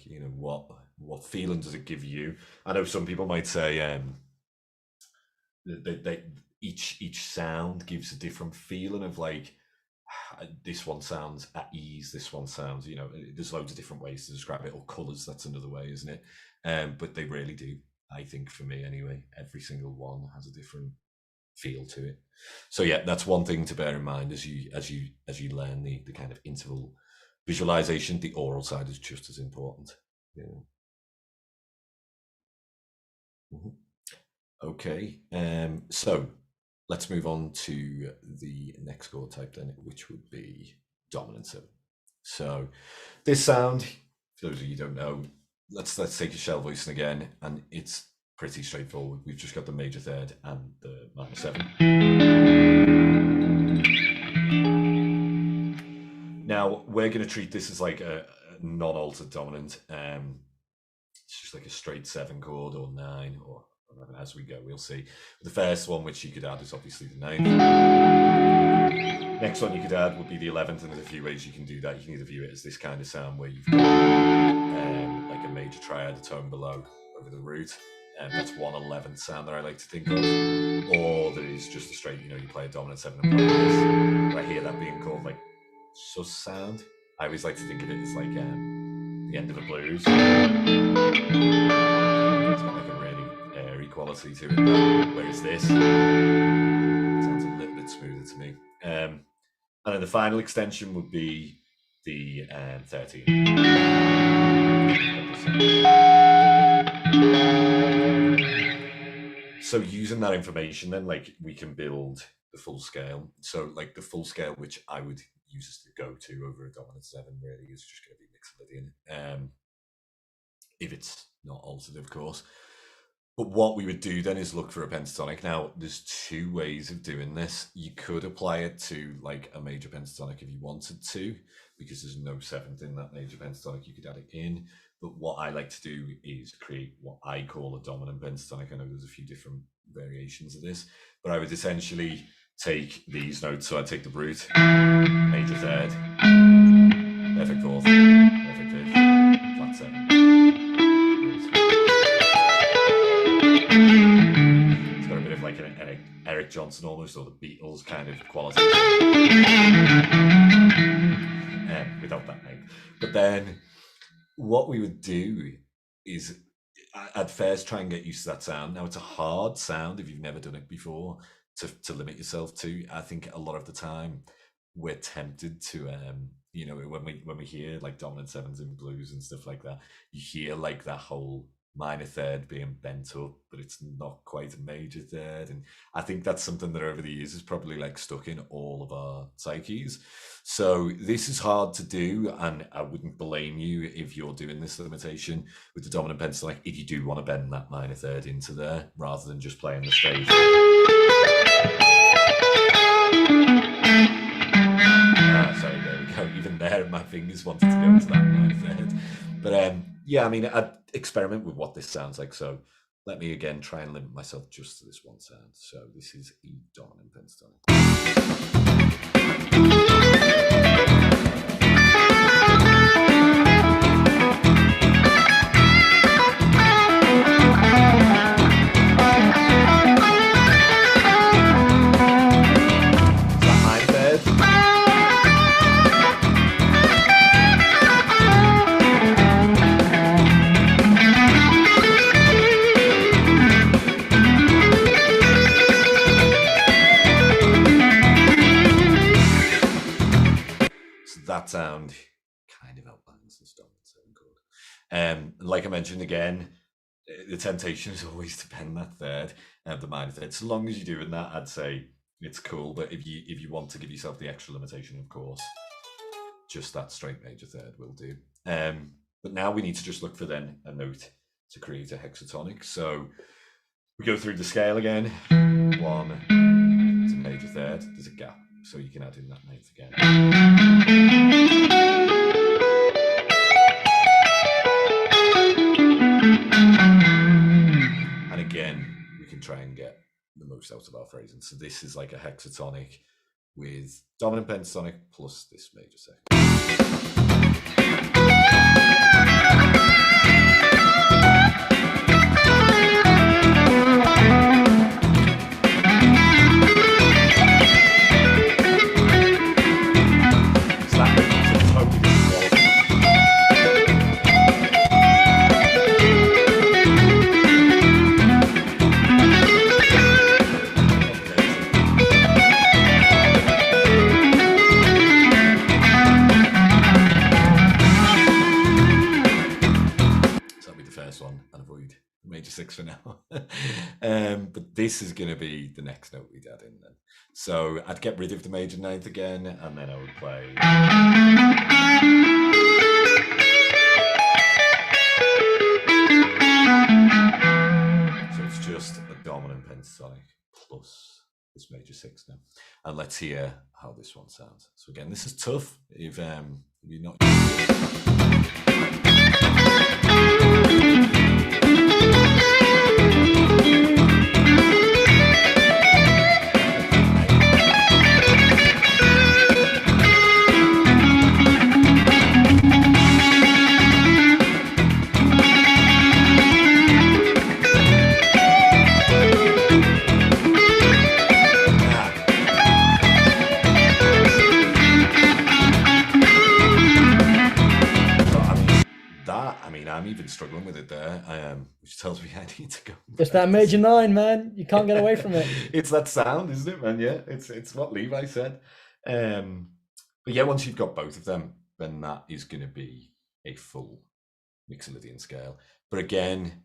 What feeling does it give you? I know some people might say each sound gives a different feeling of like, this one sounds at ease, this one sounds, there's loads of different ways to describe it, or colors, that's another way, isn't it? But they really do, I think, for me anyway, every single one has a different feel to it. So yeah, that's one thing to bear in mind as you learn the kind of interval visualization. The oral side is just as important. Okay, so let's move on to the next chord type then, which would be dominant 7. So this sound, for those of you who don't know, let's take a shell voicing again, and it's pretty straightforward. We've just got the major 3rd and the minor 7. Now we're going to treat this as like a non-altered dominant. It's just like a straight 7 chord, or 9, or 11 as we go. We'll see. The first one which you could add is obviously the 9th. Next one you could add would be the 11th, and there's a few ways you can do that. You can either view it as this kind of sound where you've got like a major triad, a tone below over the root. That's 1/11th sound that I like to think of. Or there is just a straight, you play a dominant 7 and play this. I hear that being called like sus sound. I always like to think of it as like the end of a blues. It's got like a really airy quality to it though. Whereas this sounds a little bit smoother to me. And then the final extension would be the 13. So using that information, then like we can build the full scale. So like the full scale, which I would use as the go-to over a dominant 7, really is just going to be Mixolydian. If it's not altered, of course. But what we would do then is look for a pentatonic. Now, there's 2 ways of doing this. You could apply it to like a major pentatonic if you wanted to, because there's no 7th in that major pentatonic. You could add it in. But what I like to do is create what I call a dominant pentatonic. I know there's a few different variations of this, but I would essentially take these notes. So I'd take the root, major 3rd, perfect 4th, perfect 5th, flat 7. It's got a bit of like an Eric Johnson almost, or the Beatles kind of quality. Without that name. But then what we would do is I'd first try and get used to that sound. Now it's a hard sound if you've never done it before to limit yourself to. I think a lot of the time we're tempted to when we hear like dominant 7s in blues and stuff like that, you hear like that whole minor 3rd being bent up, but it's not quite a major 3rd. And I think that's something that over the years is probably like stuck in all of our psyches. So this is hard to do, and I wouldn't blame you if you're doing this limitation with the dominant pentatonic if you do want to bend that minor 3rd into there rather than just playing the straight. Sorry, there we go. Even there, my fingers wanted to go into that minor 3rd. But yeah, I mean, I'd experiment with what this sounds like. So let me again try and limit myself just to this one sound. So this is E dominant pentatonic. Like I mentioned again, the temptation is always to pen that third, the minor third. So long as you're doing that, I'd say it's cool. But if you want to give yourself the extra limitation, of course, just that straight major third will do. But now we need to just look for then a note to create a hexatonic. So we go through the scale again. 1, it's a major third. There's a gap, so you can add in that ninth again. And again, we can try and get the most out of our phrasing. So this is like a hexatonic with dominant pentatonic plus this major second. Major 6 for now. But this is going to be the next note we'd add in then. So I'd get rid of the major ninth again, and then I would play. So it's just a dominant pentatonic plus this major 6 now. And let's hear how this one sounds. So again, this is tough if you're not. I'm even struggling with it there, which tells me I need to go. It's that major 9, man. You can't get away from it. It's that sound, isn't it, man? Yeah, it's what Levi said. But yeah, once you've got both of them, then that is going to be a full Mixolydian scale. But again,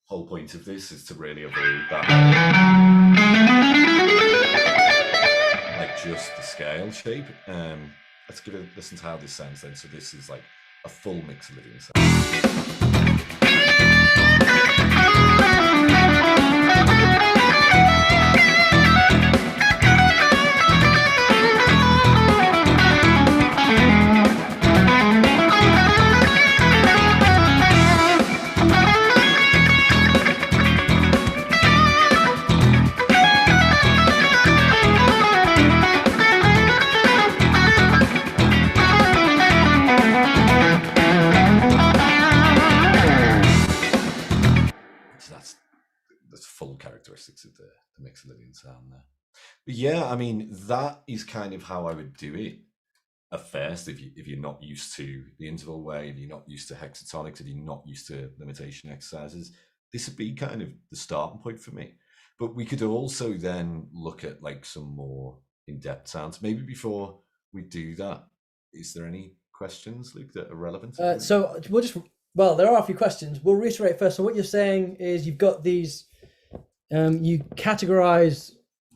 whole point of this is to really avoid that, like just the scale shape. Let's give it a listen to how this sounds then. So this is like a full Mixolydian sound. Characteristics of the Mixolydian sound there. But yeah, I mean, that is kind of how I would do it at first. If you're not used to the interval way, if you're not used to hexatonics, if you're not used to limitation exercises, this would be kind of the starting point for me. But we could also then look at like some more in-depth sounds. Maybe before we do that, is there any questions, Luke, that are relevant? So well, there are a few questions. We'll reiterate first. So what you're saying is you've got these. You categorize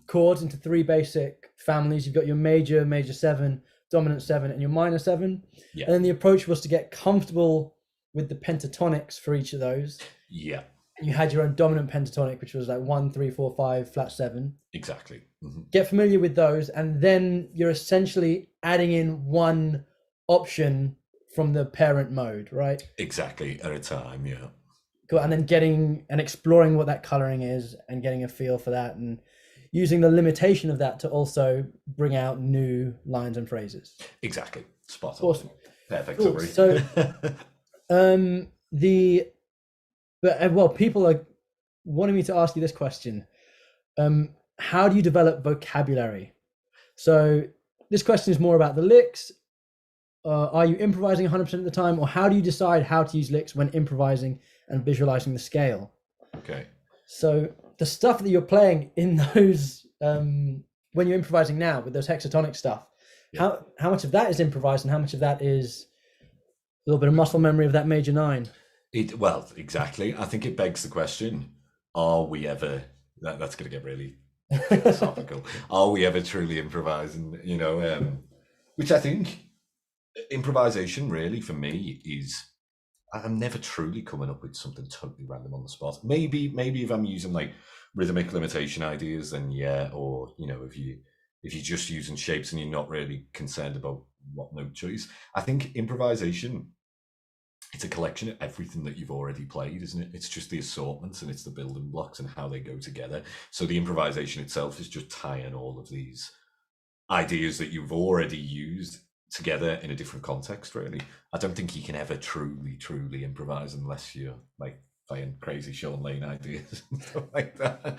chords into 3 basic families. You've got your major 7, dominant 7, and your minor 7. Yeah. And then the approach was to get comfortable with the pentatonics for each of those. Yeah. And you had your own dominant pentatonic, which was like 1, 3, 4, 5, flat 7. Exactly. Mm-hmm. Get familiar with those, and then you're essentially adding in one option from the parent mode, right? Exactly, at a time, yeah. And then getting and exploring what that coloring is and getting a feel for that and using the limitation of that to also bring out new lines and phrases. Exactly. Spot on. Awesome. Perfect Cool. summary. So people are wanting me to ask you this question. How do you develop vocabulary? So this question is more about the licks. Are you improvising 100% of the time, or how do you decide how to use licks when improvising and visualizing the scale? Okay. So the stuff that you're playing in those, when you're improvising now with those hexatonic stuff, how much of that is improvised and how much of that is a little bit of muscle memory of that major 9? Well, exactly. I think it begs the question: Are we ever? That's going to get really philosophical. Are we ever truly improvising? Which I think improvisation really for me is. I'm never truly coming up with something totally random on the spot. Maybe if I'm using like rhythmic limitation ideas, then yeah. Or if you're just using shapes and you're not really concerned about what note choice. I think improvisation, it's a collection of everything that you've already played, isn't it? It's just the assortments and it's the building blocks and how they go together. So the improvisation itself is just tying all of these ideas that you've already used together in a different context, really. I don't think you can ever truly improvise unless you're like playing crazy Sean Lane ideas and stuff like that.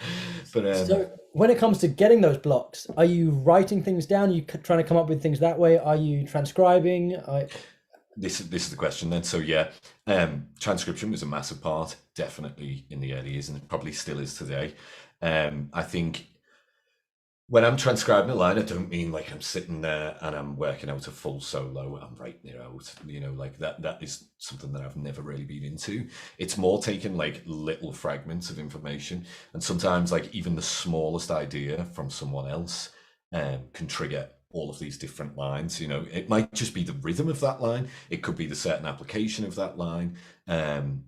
But So when it comes to getting those blocks, are you writing things down? Are you trying to come up with things that way? Are you transcribing? this is the question then. So yeah, transcription was a massive part, definitely in the early years, and it probably still is today. I think when I'm transcribing a line, I don't mean like I'm sitting there and I'm working out a full solo. I'm writing it out, like that. That is something that I've never really been into. It's more taking like little fragments of information, and sometimes like even the smallest idea from someone else can trigger all of these different lines. It might just be the rhythm of that line. It could be the certain application of that line. The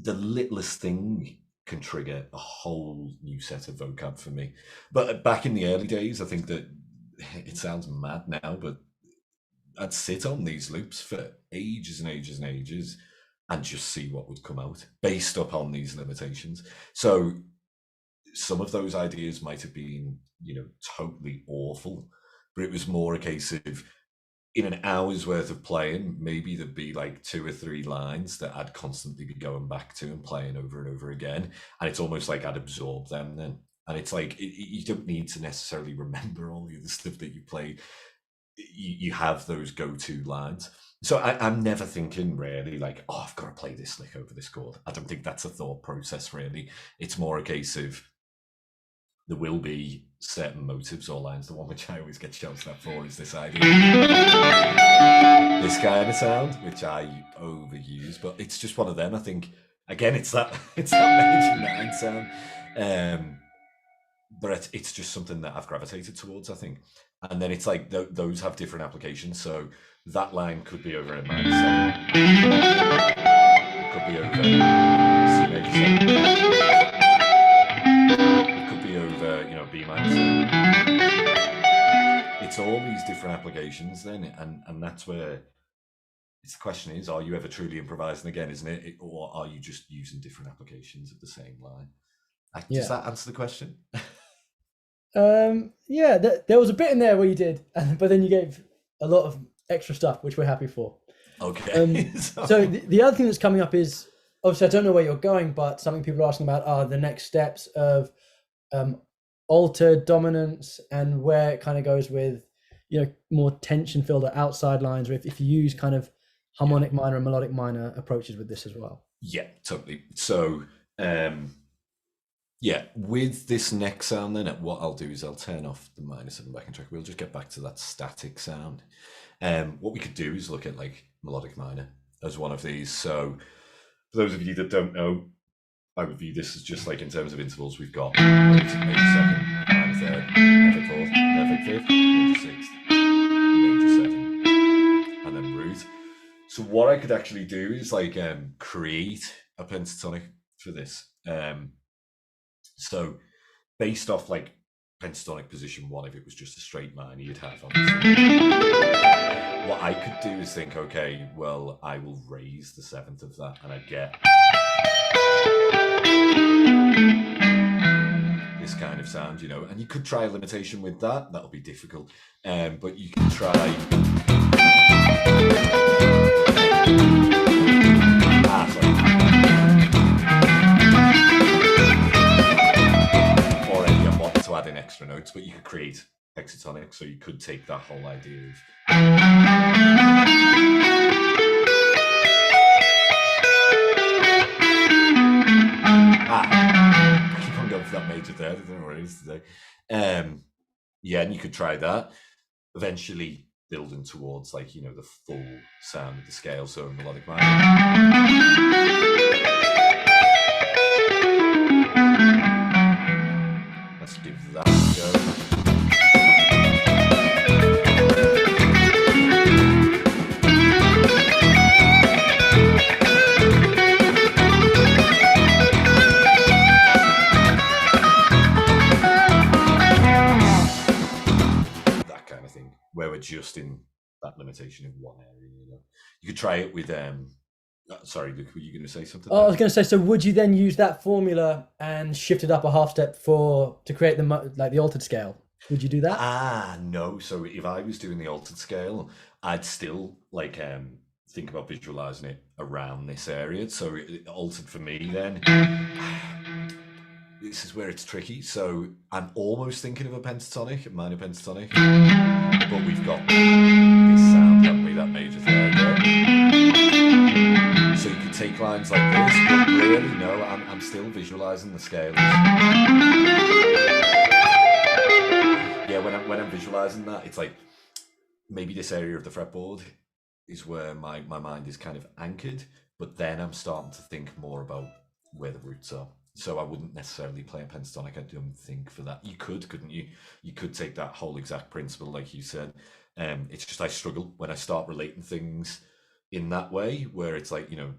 littlest thing can trigger a whole new set of vocab for me. But back in the early days, I think that it sounds mad now, but I'd sit on these loops for ages and ages and ages and just see what would come out based upon these limitations. So some of those ideas might have been, totally awful, but it was more a case of in an hour's worth of playing, maybe there'd be like 2 or 3 lines that I'd constantly be going back to and playing over and over again. And it's almost like I'd absorb them then. And it's like, you don't need to necessarily remember all the other stuff that you play. You have those go-to lines. So I'm never thinking really like, oh, I've got to play this lick over this chord. I don't think that's a thought process really. It's more a case of there will be certain motives or lines. The one which I always get shouted at for is this idea, this kind of sound, which I overuse, but it's just one of them. I think again, it's that major 9 sound, but it's just something that I've gravitated towards, I think. And then it's like those have different applications. So that line could be over a minor 7, it could be over C major 7. Over, B minor 7. It's all these different applications then, and that's where it's the question is: are you ever truly improvising again? Isn't it, or are you just using different applications of the same line? Does that answer the question? Yeah, there was a bit in there where you did, but then you gave a lot of extra stuff, which we're happy for. Okay. So the other thing that's coming up is, obviously, I don't know where you're going, but something people are asking about are the next steps of altered dominance and where it kind of goes with, more tension-filled or outside lines, or if you use kind of harmonic minor and melodic minor approaches with this as well. Yeah, totally. So, with this next sound then, what I'll do is I'll turn off the minor 7 backing track. We'll just get back to that static sound. What we could do is look at like melodic minor as one of these. So for those of you that don't know, I would view this as just like in terms of intervals, we've got major 2nd, minor 3rd, perfect 4th, perfect 5th, major 6th, major 7, and then root. So what I could actually do is like create a pentatonic for this. So based off like pentatonic position 1, if it was just a straight minor, you'd have obviously. What I could do is think, okay, well, I will raise the 7th of that, and I get this kind of sound, and you could try a limitation with that. That'll be difficult, but you can try. Already, I want to add in extra notes, but you could create hexatonic, so you could take that whole idea of. I keep on going for that major 3rd. I don't know what it is today. And you could try that. Eventually, building towards like, you know, the full sound of the scale, so melodic minor. Let's give that a go. That kind of thing, where we're just in that limitation of one area. You know, you could try it with sorry, Luke, were you going to say something? Oh, I was going to say, so would you then use that formula and shift it up a half step to create the altered scale? Would you do that? No. So if I was doing the altered scale, I'd still like think about visualizing it around this area. So altered for me then. This is where it's tricky. So I'm almost thinking of a pentatonic, a minor pentatonic, but we've got this sound, haven't we? That major third there. So you could take lines like this, but really, no, I'm still visualizing the scales. Yeah, when I'm visualizing that, it's like maybe this area of the fretboard is where my mind is kind of anchored, but then I'm starting to think more about where the roots are. So I wouldn't necessarily play a pentatonic, I don't think, for that. You could, couldn't you? You could take that whole exact principle, like you said. It's just I struggle when I start relating things in that way, where it's like, you know,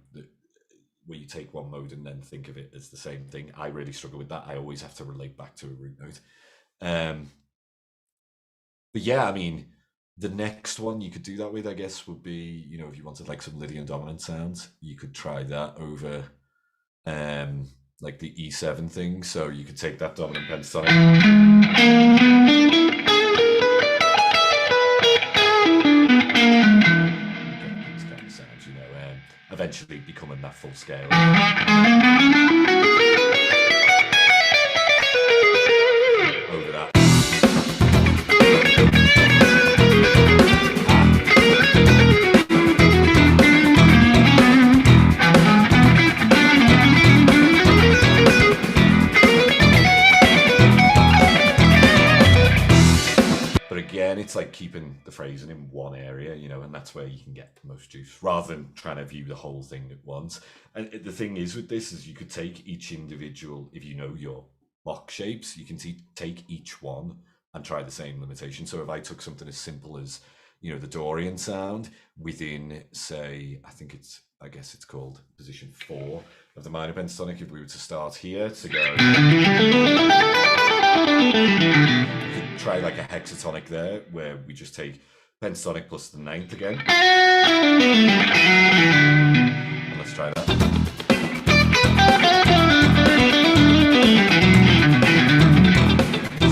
where you take one mode and then think of it as the same thing. I really struggle with that. I always have to relate back to a root note. But yeah, I mean, the next one you could do that with, I guess, would be, you know, if you wanted like some Lydian dominant sounds, you could try that over like the E7 thing. So you could take that dominant pentatonic. Eventually becoming that full scale. Over that. But again, it's like keeping the phrasing in one area, you know, and that's where you can get the most juice, rather than trying to view the whole thing at once. And the thing is with this is you could take each individual, if you know your box shapes, you can take each one and try the same limitation. So if I took something as simple as, you know, the Dorian sound within, say, I guess it's called position 4 of the minor pentatonic, if we were to start here to go, you could try like a hexatonic there, where we just take pentatonic plus the 9th again. And let's try that.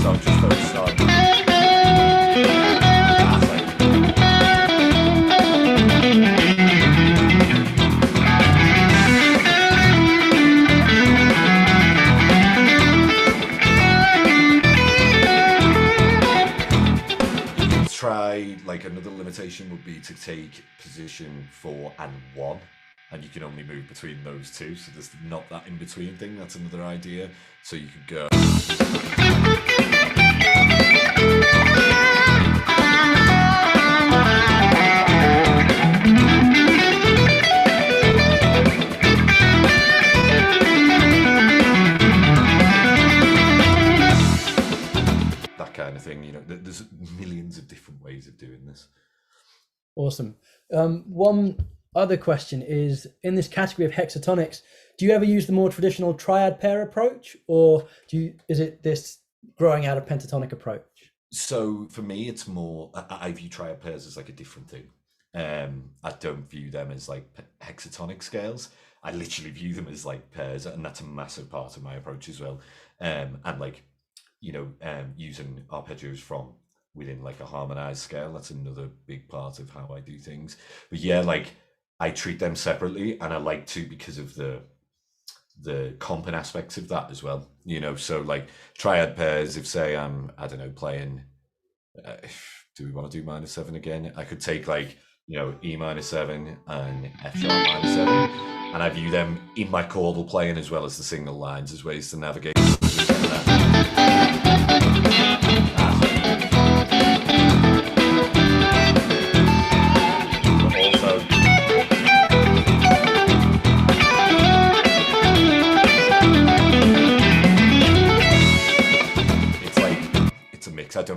So just those start. Try like another limitation would be to take position 4 and 1, and you can only move between those two, so there's not that in between thing. That's another idea. So you could go kind of thing, you know. There's millions of different ways of doing this. Awesome. One other question is, in this category of hexatonics, do you ever use the more traditional triad pair approach, or is it this growing out of pentatonic approach? So for me, it's more, I view triad pairs as like a different thing. I don't view them as like hexatonic scales. I literally view them as like pairs, and that's a massive part of my approach as well. And like, you know, using arpeggios from within like a harmonized scale, that's another big part of how I do things. But yeah, like I treat them separately, and I like to, because of the comping aspects of that as well, you know. So like triad pairs, if say I'm, I don't know, playing, do we want to do -7 again? I could take like, you know, E-7 and F-sharp -7, and I view them in my chordal playing as well as the single lines as ways to navigate.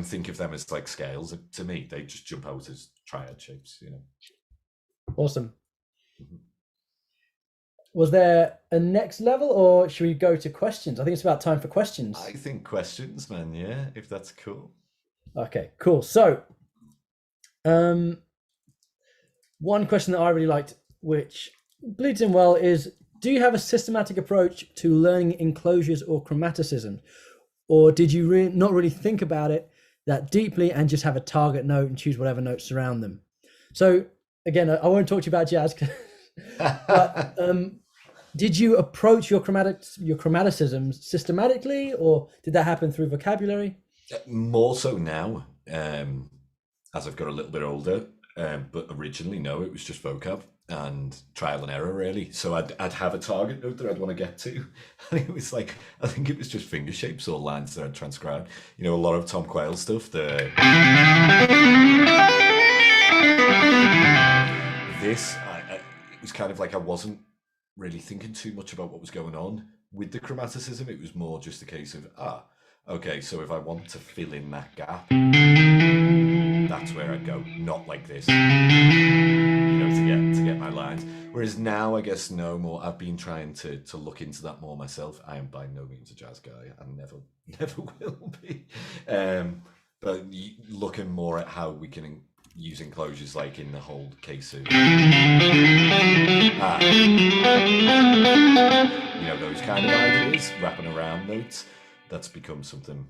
don't think of them as like scales. To me, they just jump out as triad shapes, you know. Awesome. Mhm. Was there a next level, or should we go to questions? I think it's about time for questions. I think questions, man. Yeah, if that's cool. Okay, cool. So, one question that I really liked, which bleeds in well, is: do you have a systematic approach to learning enclosures or chromaticism, or did you not really think about it that deeply and just have a target note and choose whatever notes surround them? So again, I won't talk to you about jazz, but did you approach your chromaticisms systematically, or did that happen through vocabulary? More so now, as I've got a little bit older. But originally, no, it was just vocab and trial and error, really. So I'd have a target note that I'd want to get to, and it was like, I think it was just finger shapes or lines that I'd transcribed. You know, a lot of Tom Quayle stuff. It was kind of like I wasn't really thinking too much about what was going on with the chromaticism. It was more just a case of okay, so if I want to fill in that gap, that's where I go, not like this, you know, to get my lines. Whereas now, I guess no more. I've been trying to look into that more myself. I am by no means a jazz guy, and never will be. But looking more at how we can use enclosures, like in the whole case of you know, those kind of ideas, wrapping around notes. That's become something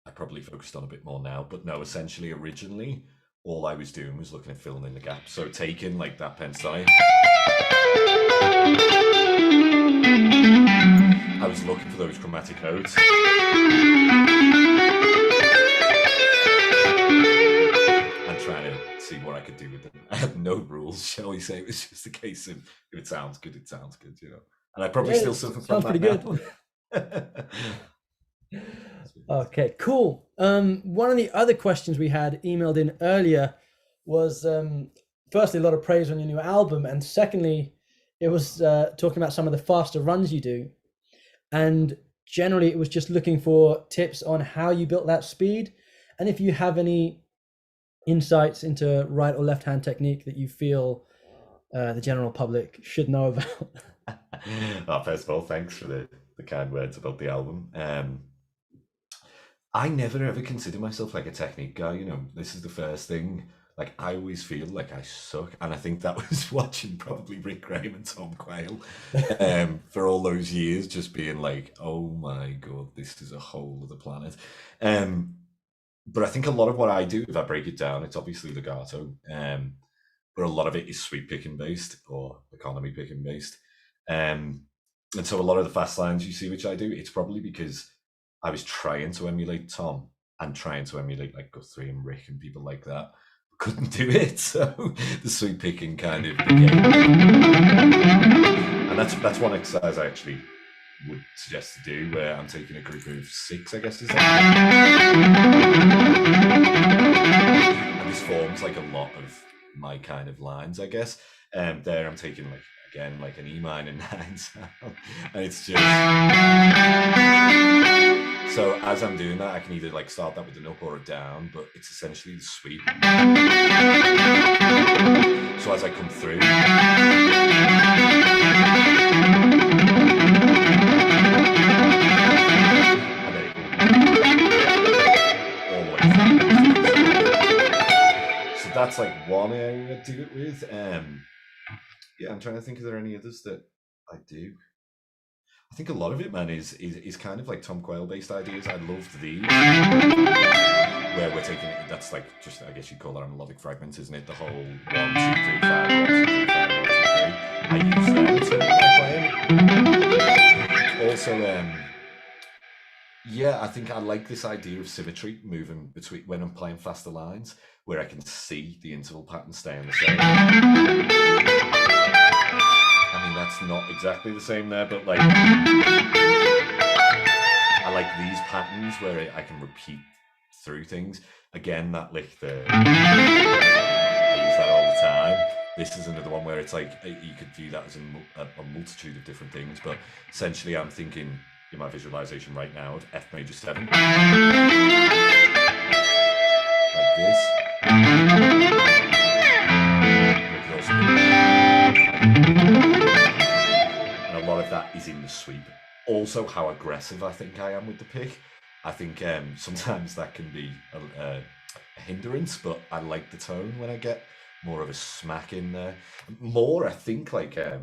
I probably focused on a bit more now. But no, essentially, originally, all I was doing was looking at filling in the gaps. So taking like that Pentatonic, I was looking for those chromatic notes and trying to see what I could do with them. I had no rules, shall we say. It was just a case of, if it sounds good, it sounds good, you know. And I probably still suffer from that now. Good. Okay, cool. One of the other questions we had emailed in earlier was, firstly, a lot of praise on your new album, and secondly, it was talking about some of the faster runs you do, and generally it was just looking for tips on how you built that speed, and if you have any insights into right or left hand technique that you feel the general public should know about. First of all, thanks for the kind words about the album. I never ever consider myself like a technique guy, you know. This is the first thing. Like, I always feel like I suck, and I think that was watching probably Rick Graham and Tom Quayle for all those years, just being like, oh my god, this is a whole other planet. But I think a lot of what I do, if I break it down, it's obviously legato, but a lot of it is sweep picking based or economy picking based. And so a lot of the fast lines you see, which I do, it's probably because I was trying to emulate Tom and trying to emulate like Guthrie and Rick and people like that. Couldn't do it, so the sweep picking kind of became. And that's one exercise I actually would suggest to do, where I'm taking a group of 6, I guess is that. And this forms like a lot of my kind of lines, I guess. There I'm taking like, again, like an E minor 9 sound, and it's just. So as I'm doing that, I can either like start that with an up or a down, but it's essentially the sweep. So as I come through, and then all the way through. So that's like one area I do it with. Yeah, I'm trying to think, are there any others that I do? I think a lot of it, man, is kind of like Tom Quayle based ideas. I loved these, where we're taking it. That's like just, I guess you'd call that a melodic fragment, isn't it? The whole 1, 2, 3, 5, 1, 2, 3, 5, 1, 2, 3. I use that to also, yeah, I think I like this idea of symmetry, moving between when I'm playing faster lines, where I can see the interval pattern staying the same. I mean, that's not exactly the same there, but like, I like these patterns where I can repeat through things. Again, that lick there, I use that all the time. This is another one where it's like, you could view that as a multitude of different things, but essentially I'm thinking in my visualization right now of F major 7. this. And a lot of that is in the sweep. Also, how aggressive I think I am with the pick. I think sometimes that can be a hindrance, but I like the tone when I get more of a smack in there. More, I think, like I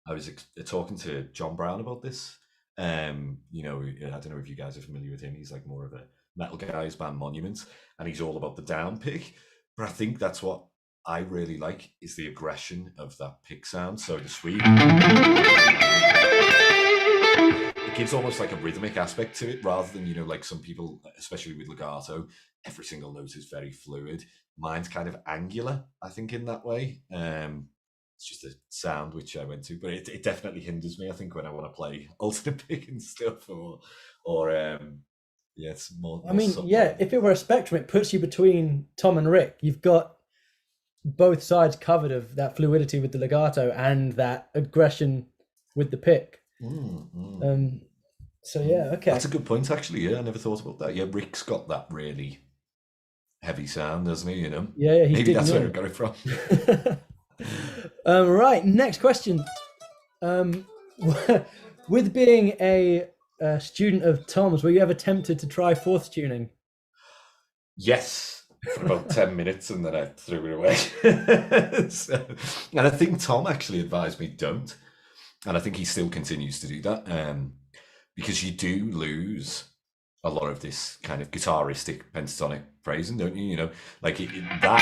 was talking to John Brown about this. You know, I don't know if you guys are familiar with him. He's like more of a metal guy. His band Monument, and he's all about the down pick. But I think that's what I really like, is the aggression of that pick sound. So the sweep, it gives almost like a rhythmic aspect to it, rather than, you know, like some people, especially with legato, every single note is very fluid. Mine's kind of angular, I think, in that way. It's just a sound which I went to, but it definitely hinders me, I think, when I want to play alternate pick and stuff, or yeah, it's more. I mean, yeah, if it were a spectrum, it puts you between Tom and Rick. You've got both sides covered of that fluidity with the legato and that aggression with the pick. So yeah, okay. That's a good point, actually. Yeah, I never thought about that. Yeah, Rick's got that really heavy sound, doesn't he? You know. Yeah, maybe that's where I got it from. Right, next question. With being a student of Tom's, were you ever tempted to try fourth tuning? Yes, for about 10 minutes, and then I threw it away. And I think Tom actually advised me don't, and I think he still continues to do that, because you do lose a lot of this kind of guitaristic pentatonic phrasing, don't you? You know, like that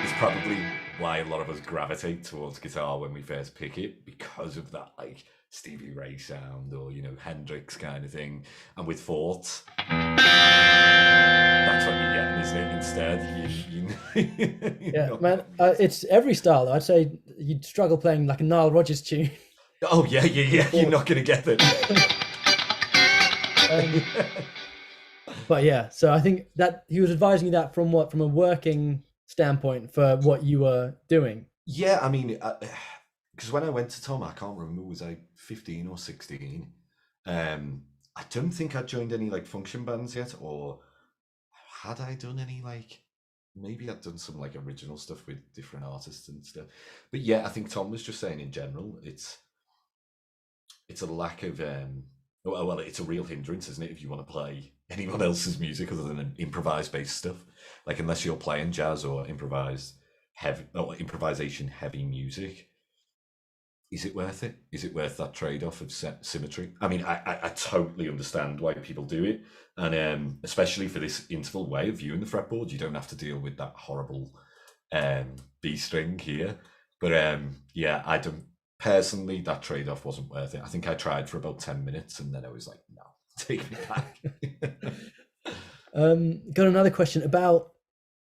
is probably why a lot of us gravitate towards guitar when we first pick it, because of that, like Stevie Ray sound, or, you know, Hendrix kind of thing. And with fourths, that's what you're getting, isn't it? Instead, yeah, man, it's every style, though. I'd say you'd struggle playing like a Nile Rodgers tune. Oh yeah, you're not going to get it. But yeah, so I think that he was advising you that from a working standpoint for what you were doing. Yeah, I mean, because when I went to Tom, I can't remember, was I 15 or 16? I don't think I'd joined any like function bands yet, or had I done any, like, maybe I'd done some like original stuff with different artists and stuff. But yeah, I think Tom was just saying in general, it's a lack of well, it's a real hindrance, isn't it, if you want to play anyone else's music other than improvised based stuff? Like, unless you're playing jazz or improvisation heavy music, is it worth it? Is it worth that trade-off of symmetry? I mean, I totally understand why people do it, and especially for this interval way of viewing the fretboard, you don't have to deal with that horrible B string here. But yeah, I don't personally, that trade-off wasn't worth it. I think I tried for about 10 minutes, and then I was like, no, take me back. Got another question about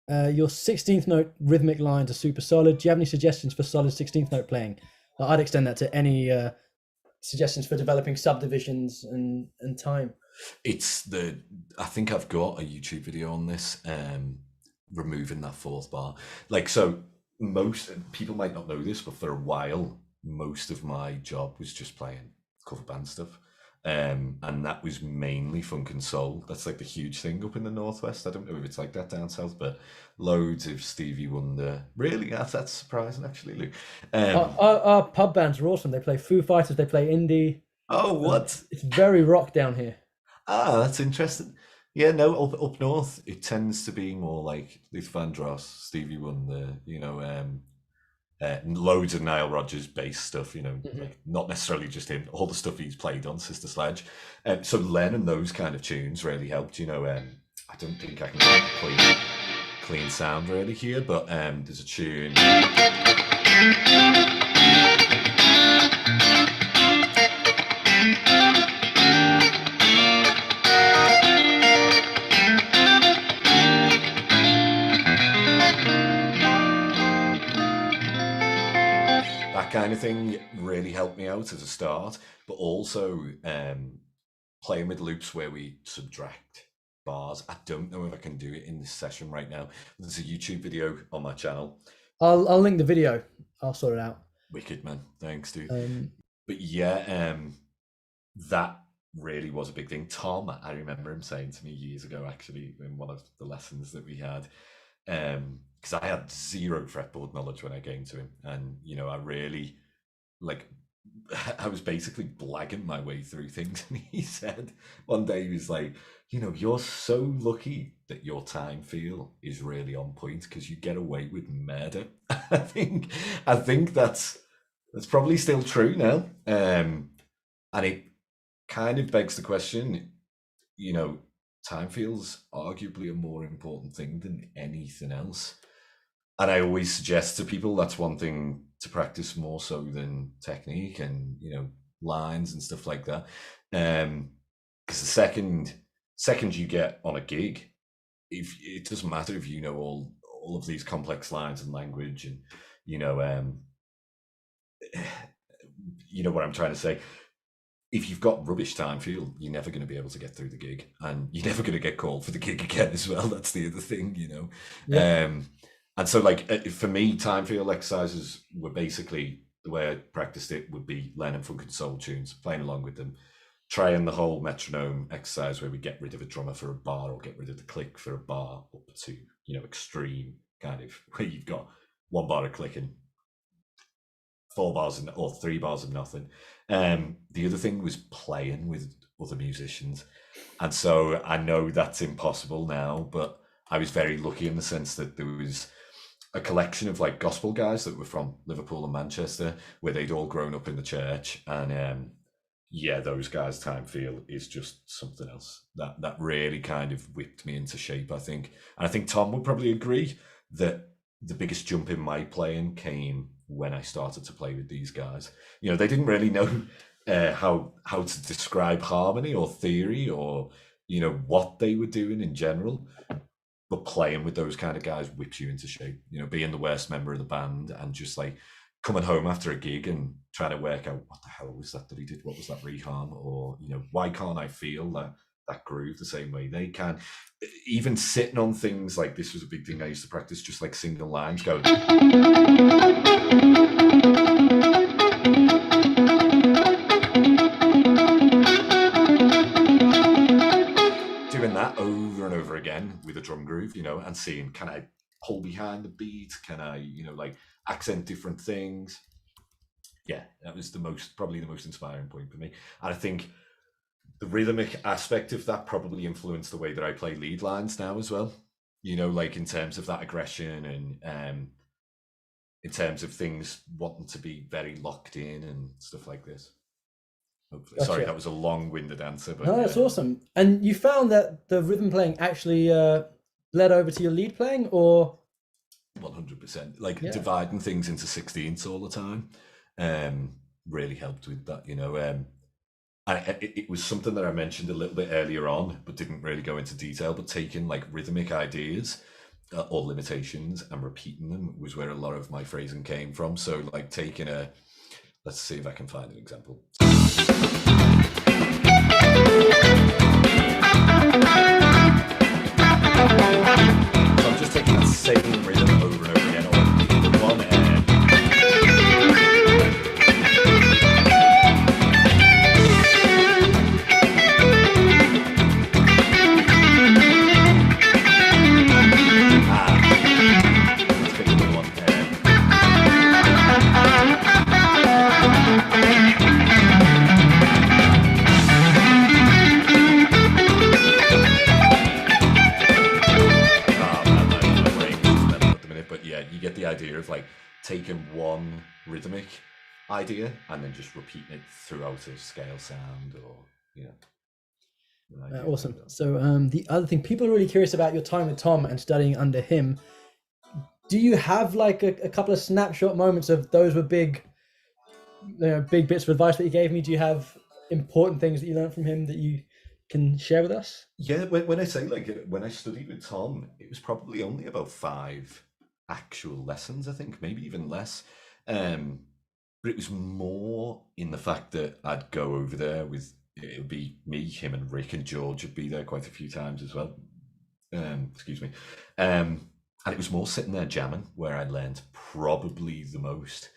your 16th note rhythmic lines are super solid. Do you have any suggestions for solid 16th note playing? I'd extend that to any suggestions for developing subdivisions and time. I think I've got a YouTube video on this, removing that fourth bar. Like, so most people might not know this, but for a while, most of my job was just playing cover band stuff. And that was mainly funk and soul. That's like the huge thing up in the Northwest. I don't know if it's like that down south, but loads of Stevie Wonder. Really, that's surprising, actually, Luke. Our pub bands are awesome. They play Foo Fighters, they play indie. Oh, what? It's very rock down here. Ah, that's interesting. Yeah, no, up north, it tends to be more like Luther Vandross, Stevie Wonder, you know, loads of Nile Rodgers based stuff, you know, like, not necessarily just him, all the stuff he's played on Sister Sledge. So Len and those kind of tunes really helped, you know. I don't think I can get a clean sound really here, but there's a tune. Kind of thing really helped me out as a start, but also playing with loops where we subtract bars. I don't know if I can do it in this session right now. There's a YouTube video on my channel. I'll link the video. I'll sort it out. Wicked, man. Thanks, dude. But yeah, that really was a big thing. Tom, I remember him saying to me years ago, actually, in one of the lessons that we had, because I had zero fretboard knowledge when I came to him, and I really like I was basically blagging my way through things, and he said one day he was like, you're so lucky that your time feel is really on point because you get away with murder. I think that's probably still true now, and it kind of begs the question, you know, time feels arguably a more important thing than anything else. And I always suggest to people that's one thing to practice more so than technique and lines and stuff like that. Because the second you get on a gig, if it doesn't matter if you know all of these complex lines and language and you know um you know what I'm trying to say. If you've got rubbish time feel, you're never going to be able to get through the gig, and you're never going to get called for the gig again as well. That's the other thing. Yeah. And so, like for me, time feel exercises were basically the way I practiced it would be learning funk and soul tunes, playing along with them, trying the whole metronome exercise where we get rid of a drummer for a bar or get rid of the click for a bar, up to extreme kind of where you've got one bar of clicking, 4 bars or 3 bars of nothing. The other thing was playing with other musicians, and so I know that's impossible now, but I was very lucky in the sense that there was a collection of like gospel guys that were from Liverpool and Manchester, where they'd all grown up in the church, and yeah, those guys' time feel is just something else. That really kind of whipped me into shape, I think. And I think Tom would probably agree that the biggest jump in my playing came when I started to play with these guys. They didn't really know how to describe harmony or theory or what they were doing in general. But playing with those kind of guys whips you into shape. Being the worst member of the band and just like coming home after a gig and trying to work out what the hell was that he did? What was that reharm? Or why can't I feel that groove the same way they can? Even sitting on things like this was a big thing I used to practice, just like single lines, go. Doing that over and over again with a drum groove, and seeing, can I pull behind the beat? Can I, like accent different things? Yeah, that was probably the most inspiring point for me. And I think the rhythmic aspect of that probably influenced the way that I play lead lines now as well. Like in terms of that aggression and in terms of things wanting to be very locked in and stuff like this. Hopefully. Gotcha. Sorry, that was a long-winded answer, but No, that's awesome. And you found that the rhythm playing actually led over to your lead playing, or 100%. Like yeah, dividing things into 16ths all the time really helped with that. It was something that I mentioned a little bit earlier on, but didn't really go into detail. But taking like rhythmic ideas or limitations and repeating them was where a lot of my phrasing came from. So like taking let's see if I can find an example. So I'm just taking that same rhythm over and over again, or the one let's pick another one. But yeah, you get the idea of like taking one rhythmic idea and then just repeating it throughout a scale sound, or awesome. So the other thing, people are really curious about your time with Tom and studying under him. Do you have like a couple of snapshot moments of those were big bits of advice that he gave me? Do you have important things that you learned from him that you can share with us? Yeah, when I say like when I studied with Tom, it was probably only about 5 actual lessons, I think, maybe even less. But it was more in the fact that I'd go over there with, it would be me, him, and Rick, and George would be there quite a few times as well. Excuse me. And it was more sitting there jamming where I learned probably the most.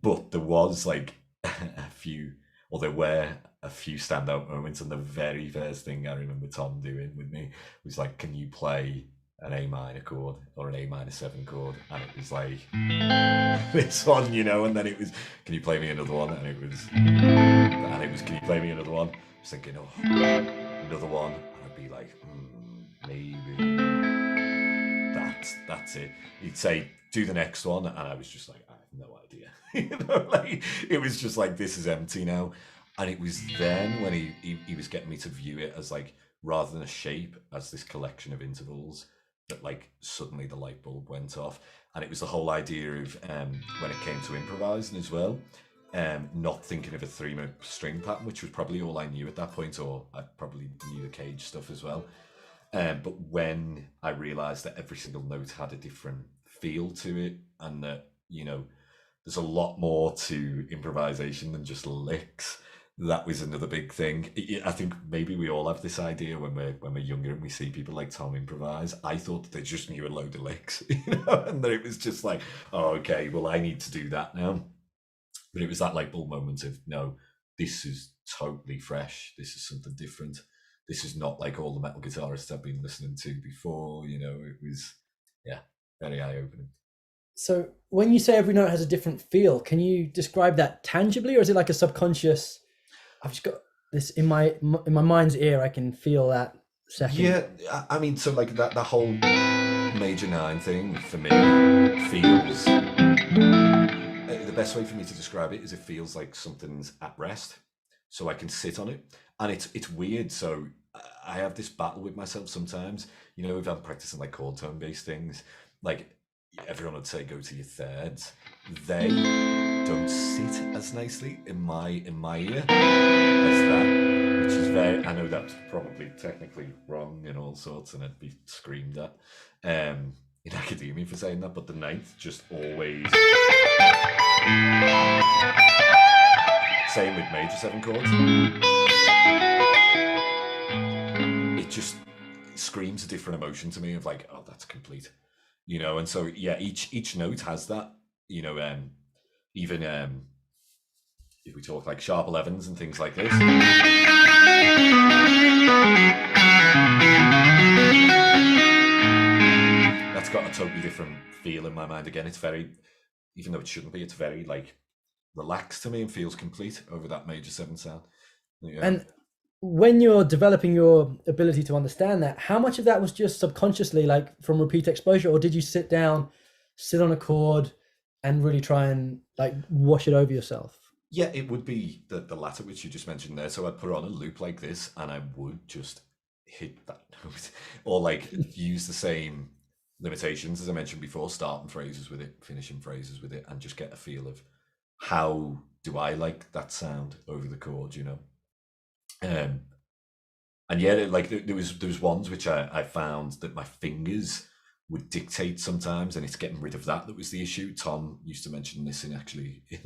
But there was like a few or there were a few standout moments. And the very first thing I remember Tom doing with me was like, "Can you play an A minor chord or an A minor 7 chord?" And it was like this one, you know. And then it was, "Can you play me another one?" And it was, "Can you play me another one?" I was thinking, "Oh, another one." And I'd be like, maybe that's it. He'd say, "Do the next one," and I was just like, "I have no idea." You know, like it was just like, this is empty now. And it was then when he was getting me to view it as like, rather than a shape, as this collection of intervals, that like suddenly the light bulb went off. And it was the whole idea of when it came to improvising as well, not thinking of a 3-note string pattern, which was probably all I knew at that point, or I probably knew the Cage stuff as well. But when I realized that every single note had a different feel to it, and that, you know, there's a lot more to improvisation than just licks, that was another big thing. I think maybe we all have this idea when we're younger and we see people like Tom improvise. I thought that they just knew a load of licks, you know, and that it was just like, "Oh, okay, well, I need to do that now." But it was that light bulb moment of, no, this is totally fresh. This is something different. This is not like all the metal guitarists I've been listening to before. You know, it was, yeah, very eye opening. So when you say every note has a different feel, can you describe that tangibly, or is it like a subconscious? I've just got this in my mind's ear. I can feel that second. Yeah, I mean, so like that whole major 9 thing for me feels. The best way for me to describe it is, it feels like something's at rest, so I can sit on it, and it's weird. So I have this battle with myself sometimes. You know, if I'm practicing like chord tone based things, like everyone would say, "Go to your thirds." They don't sit as nicely in my ear as that, which is very. I know that's probably technically wrong and all sorts, and I'd be screamed at in academia for saying that. But the ninth just always. Same with major 7 chords. It just screams a different emotion to me of like, "Oh, that's complete," you know. And so yeah, each note has that, you know. Even if we talk like sharp 11s and things like this, that's got a totally different feel in my mind. Again, it's very, even though it shouldn't be, it's very like relaxed to me and feels complete over that major 7 sound. Yeah. And when you're developing your ability to understand that, how much of that was just subconsciously, like from repeat exposure, or did you sit down, sit on a chord, and really try and like wash it over yourself? Yeah, it would be the latter, which you just mentioned there. So I'd put on a loop like this, and I would just hit that note, or like use the same limitations as I mentioned before, starting phrases with it, finishing phrases with it, and just get a feel of how do I like that sound over the chord, you know. And yeah, like there was ones which I found that my fingers would dictate sometimes, and it's getting rid of that was the issue. Tom used to mention this in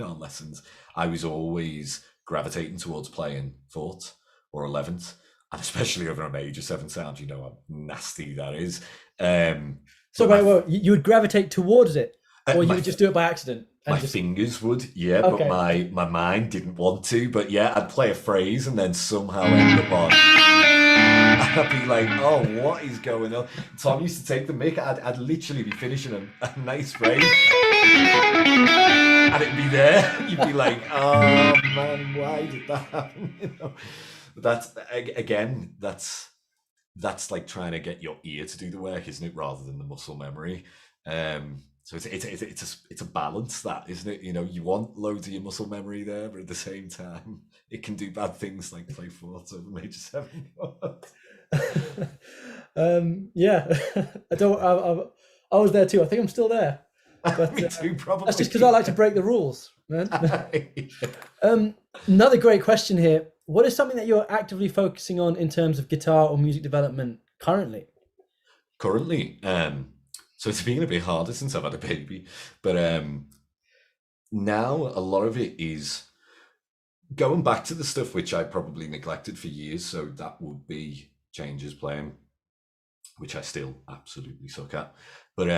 our lessons. I was always gravitating towards playing 4th or 11th, and especially over a major 7 sound, you know how nasty that is. So wait, you would gravitate towards it, or you would just do it by accident? My fingers would, yeah, okay. But my mind didn't want to. But yeah, I'd play a phrase and then somehow end up on. I'd be like, "Oh, what is going on?" Tom used to take the mic. I'd literally be finishing a nice phrase, and it'd be there. You'd be like, "Oh man, why did that happen?" You know, that's again, that's like trying to get your ear to do the work, isn't it, rather than the muscle memory. So it's a balance, that, isn't it? You know, you want loads of your muscle memory there, but at the same time, it can do bad things like play 4th over major 7. Yeah, I was there too. I think I'm still there. But, me too, probably. That's just because I like to break the rules, man. Another great question here. What is something that you're actively focusing on in terms of guitar or music development currently? So it's been a bit harder since I've had a baby, but now a lot of it is going back to the stuff which I probably neglected for years. So that would be changes playing, which I still absolutely suck at. But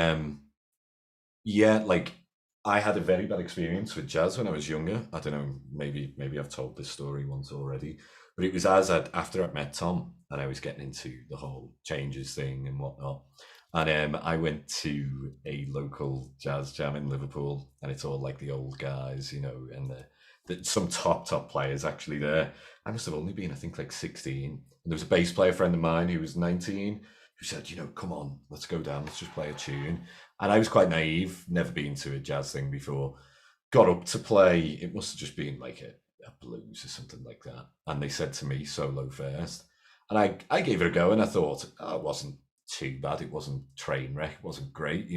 yeah, like I had a very bad experience with jazz when I was younger. I don't know, maybe I've told this story once already, but it was after I'd met Tom and I was getting into the whole changes thing and whatnot. And I went to a local jazz jam in Liverpool, and it's all like the old guys, and some top players actually there. I must have only been, I think, like 16. And there was a bass player friend of mine who was 19 who said, come on, let's go down, let's just play a tune. And I was quite naive, never been to a jazz thing before. Got up to play, it must have just been like a blues or something like that. And they said to me, solo first. And I gave it a go, and I thought, oh, it wasn't too bad. It wasn't train wreck, it wasn't great,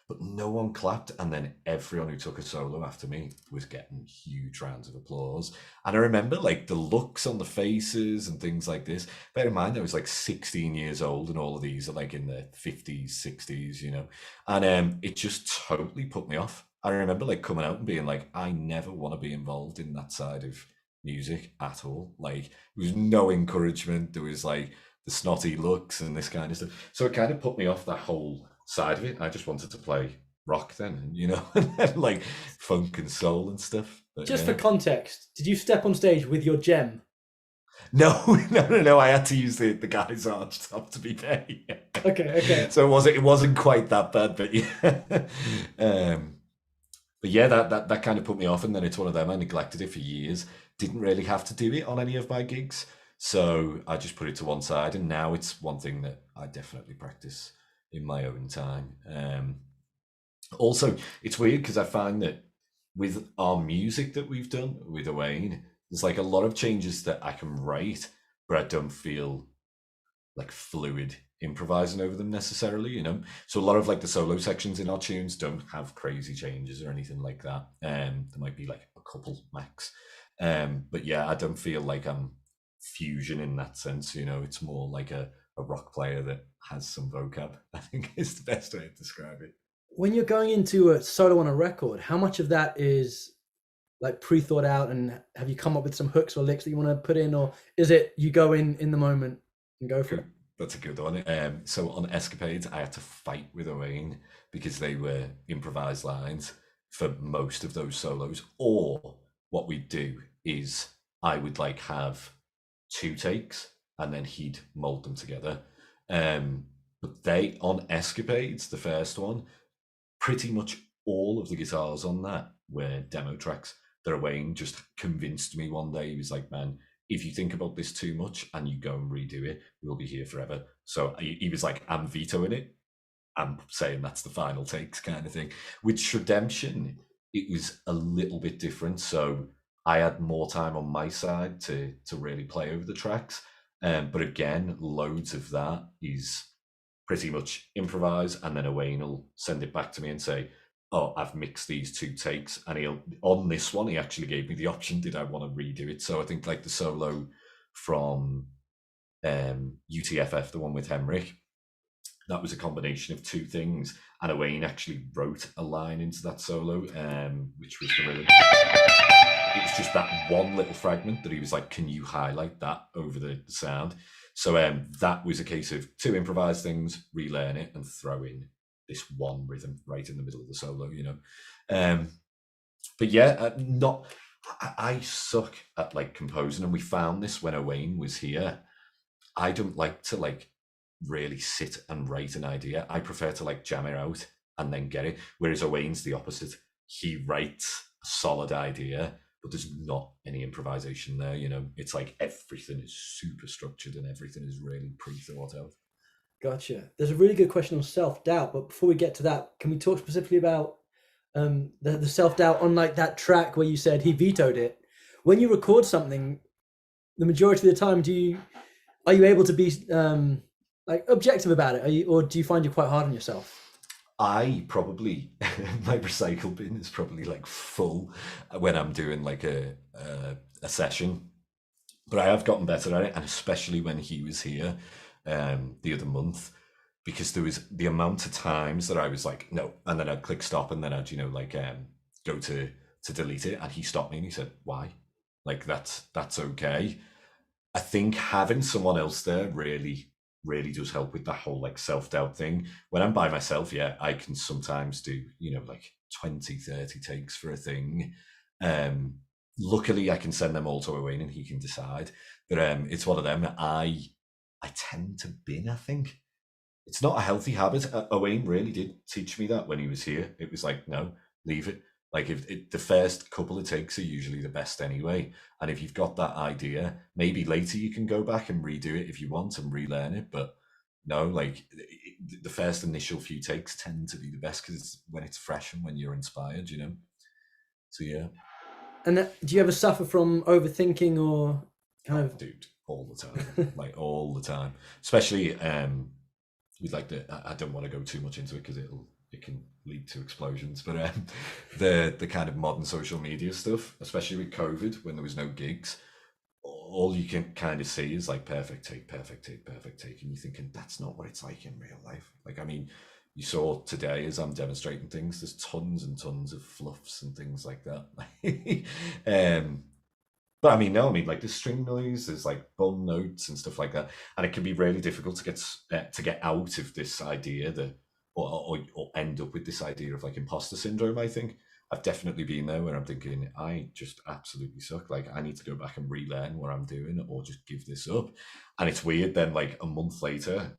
but no one clapped. And then everyone who took a solo after me was getting huge rounds of applause. And I remember like the looks on the faces and things like this. Bear in mind, I was like 16 years old, and all of these are like in their 50s, 60s, and it just totally put me off. I remember like coming out and being like, I never want to be involved in that side of music at all. Like, there was no encouragement. There was like the snotty looks and this kind of stuff. So it kind of put me off that whole side of it. I just wanted to play rock then, and then like funk and soul and stuff. But, Just for context, did you step on stage with your gem? No, no. I had to use the guy's arch top, to be fair. Okay. So it wasn't quite that bad, but yeah. But yeah, that kind of put me off, and then it's one of them. I neglected it for years. Didn't really have to do it on any of my gigs, so I just put it to one side. And now it's one thing that I definitely practice in my own time. Also, it's weird because I find that with our music that we've done with Owain, there's like a lot of changes that I can write, but I don't feel like fluid improvising over them necessarily, So a lot of like the solo sections in our tunes don't have crazy changes or anything like that. There might be like a couple max. But yeah, I don't feel like I'm fusion in that sense, It's more like a rock player that has some vocab, I think is the best way to describe it. When you're going into a solo on a record, how much of that is like pre-thought out, and have you come up with some hooks or licks that you want to put in, or is it you go in the moment and go for it? That's a good one. So on Escapades, I had to fight with Owain because they were improvised lines for most of those solos. Or what we'd do is I would like have 2 takes and then he'd mold them together. But they, on Escapades, the first one, pretty much all of the guitars on that were demo tracks. That Owain just convinced me one day. He was like, man, if you think about this too much and you go and redo it, we'll be here forever. So he was like, I'm vetoing it. I'm saying that's the final takes kind of thing. With Shredemption, it was a little bit different. So I had more time on my side to really play over the tracks. But again, loads of that is pretty much improvise, and then Owain will send it back to me and say, oh, I've mixed these 2 takes, and on this one, he actually gave me the option, did I want to redo it? So I think like the solo from UTFF, the one with Henrik, that was a combination of 2 things, and Owain actually wrote a line into that solo, which was the really... It was just that one little fragment that he was like, can you highlight that over the sound? So that was a case of 2 improvised things, relearn it, and throw in this one rhythm right in the middle of the solo, but yeah, I suck at like composing, and we found this when Owain was here. I don't like to like really sit and write an idea. I prefer to like jam it out and then get it, whereas Owain's the opposite. He writes a solid idea, but there's not any improvisation there, It's like everything is super structured and everything is really pre-thought out. Gotcha. There's a really good question on self-doubt, but before we get to that, can we talk specifically about the self-doubt on like that track where you said he vetoed it? When you record something, the majority of the time, are you able to be like objective about it? Or do you find you're quite hard on yourself? I probably my recycle bin is probably like full when I'm doing like a session, but I have gotten better at it, and especially when he was here the other month, because there was the amount of times that I was like no, and then I'd click stop, and then I'd go to delete it, and he stopped me and he said, why? Like that's okay. I think having someone else there really does help with that whole like self-doubt thing. When I'm by myself, yeah, I can sometimes do like 20, 30 takes for a thing. Luckily, I can send them all to Owain and he can decide. But it's one of them. I tend to bin. I think it's not a healthy habit. Owain really did teach me that when he was here. It was like, no, leave it. Like if the first couple of takes are usually the best anyway, and if you've got that idea, maybe later you can go back and redo it if you want and relearn it. But no, like the first initial few takes tend to be the best because it's when it's fresh and when you're inspired, you know. So yeah. And do you ever suffer from overthinking or kind of? Dude, all the time, like all the time, especially with like I don't want to go too much into it because it can lead to explosions, but the kind of modern social media stuff, especially with COVID when there was no gigs, all you can kind of see is like perfect take, perfect take, perfect take, and you're thinking that's not what it's like in real life. Like, I mean, you saw today as I'm demonstrating things, there's tons and tons of fluffs and things like that. But I mean, no, I mean, like there's string noise, there's like bum notes and stuff like that, and it can be really difficult to get out of this idea that, or end up with this idea of like imposter syndrome. I think I've definitely been there where I'm thinking I just absolutely suck. Like I need to go back and relearn what I'm doing, or just give this up. And it's weird. Then, like a month later,